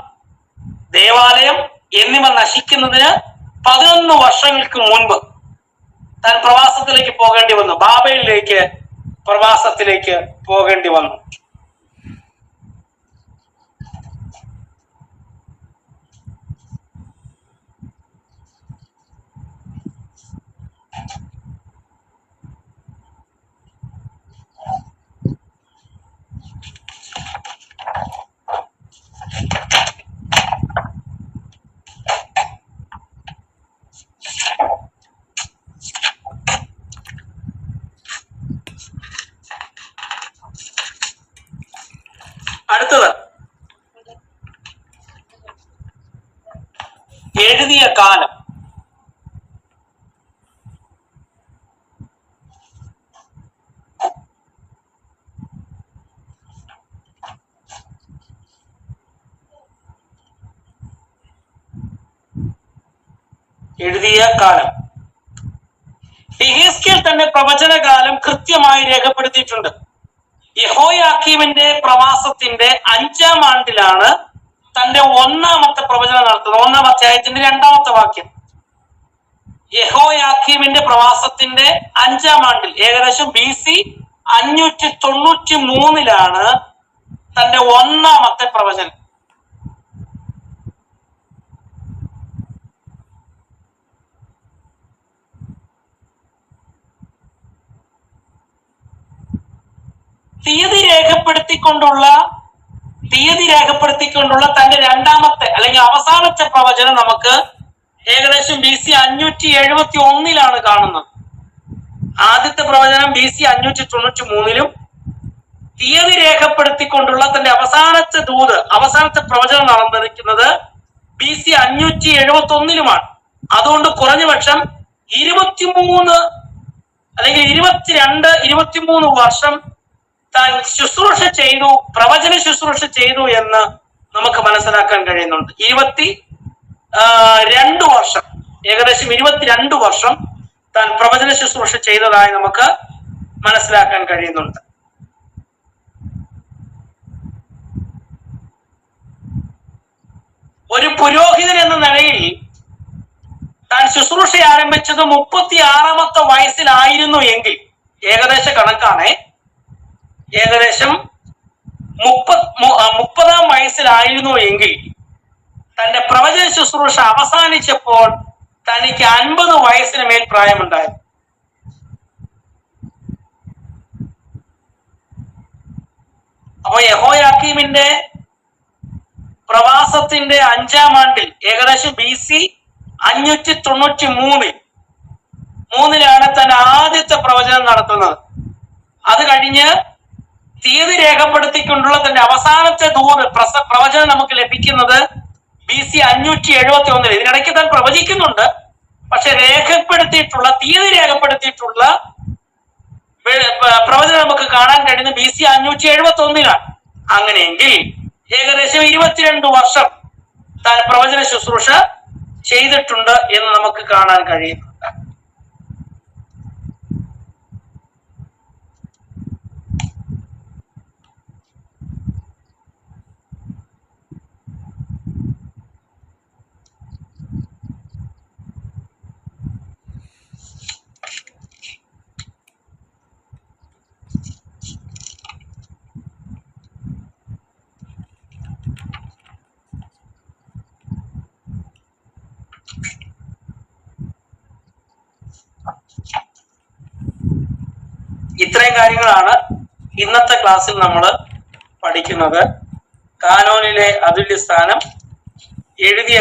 ദേവാലയം എന്നിവ നശിക്കുന്നതിന് 11 വർഷങ്ങൾക്ക് മുൻപ് താൻ പ്രവാസത്തിലേക്ക് പോകേണ്ടി വന്നു. ബാബയിലേക്ക് പ്രവാസത്തിലേക്ക് പോകേണ്ടി വന്നു. അടുത്തത് എഴുതിയ കാലം. എഴുതിയ കാലം. യെഹെസ്കേൽ തന്നെ പ്രവചനകാലം കൃത്യമായി രേഖപ്പെടുത്തിയിട്ടുണ്ട്. യെഹോയാക്കീമിന്റെ പ്രവാസത്തിന്റെ 5-ാം ആണ്ടിലാണ് തന്റെ 1-ാമത്തെ പ്രവചനം നടത്തുന്നത്. 1-ാം അധ്യായത്തിന്റെ 2-ാമത്തെ വാക്യം. യെഹോയാക്കീമിന്റെ പ്രവാസത്തിന്റെ 5-ാം ആണ്ടിൽ, ഏകദേശം BC 593 തന്റെ 1-ാമത്തെ പ്രവചനം. തീയതി രേഖപ്പെടുത്തിക്കൊണ്ടുള്ള തന്റെ രണ്ടാമത്തെ അല്ലെങ്കിൽ അവസാനത്തെ പ്രവചനം നമുക്ക് ഏകദേശം BC 571 കാണുന്നത്. ആദ്യത്തെ പ്രവചനം BC 593 തീയതി രേഖപ്പെടുത്തിക്കൊണ്ടുള്ള തന്റെ അവസാനത്തെ പ്രവചനം നടന്നിരിക്കുന്നത് BC 571 അതുകൊണ്ട് കുറഞ്ഞപക്ഷം 23 അല്ലെങ്കിൽ 23 വർഷം താൻ പ്രവചന ശുശ്രൂഷ ചെയ്തു എന്ന് നമുക്ക് മനസ്സിലാക്കാൻ കഴിയുന്നുണ്ട്. 22 വർഷം, ഏകദേശം 22 വർഷം താൻ പ്രവചന ശുശ്രൂഷ ചെയ്തതായി നമുക്ക് മനസ്സിലാക്കാൻ കഴിയുന്നുണ്ട്. ഒരു പുരോഹിതൻ എന്ന നിലയിൽ താൻ ശുശ്രൂഷ ആരംഭിച്ചത് 36-ാമത്തെ വയസ്സിലായിരുന്നു എങ്കിൽ, ഏകദേശ കണക്കാണ്, ഏകദേശം 30-ാം വയസ്സിലായിരുന്നു എങ്കിൽ തന്റെ പ്രവചന ശുശ്രൂഷ അവസാനിച്ചപ്പോൾ തനിക്ക് 50 വയസ്സിന് മേൽ പ്രായമുണ്ടായിരുന്നു. അപ്പൊ യെഹോയാക്കീമിന്റെ പ്രവാസത്തിന്റെ 5-ാം ആണ്ടിൽ, ഏകദേശം BC 593 തന്റെ ആദ്യത്തെ പ്രവചനം നടത്തുന്നത്. അത് കഴിഞ്ഞ് തീയതി രേഖപ്പെടുത്തിക്കൊണ്ടുള്ള തന്റെ അവസാനത്തെ പ്രവചനം നമുക്ക് ലഭിക്കുന്നത് BC 571. ഇതിനിടയ്ക്ക് താൻ പ്രവചിക്കുന്നുണ്ട്, പക്ഷെ തീയതി രേഖപ്പെടുത്തിയിട്ടുള്ള പ്രവചനം നമുക്ക് കാണാൻ കഴിയുന്നത് BC 571. അങ്ങനെയെങ്കിൽ ഏകദേശം 22 വർഷം താൻ പ്രവചന ശുശ്രൂഷ ചെയ്തിട്ടുണ്ട് എന്ന് നമുക്ക് കാണാൻ കഴിയുന്നുണ്ട്. ഇത്രയും കാര്യങ്ങളാണ് ഇന്നത്തെ ക്ലാസ്സിൽ നമ്മൾ പഠിക്കുന്നത്. കാനോനിലെ അതുല്യ സ്ഥാനം, എഴുതിയ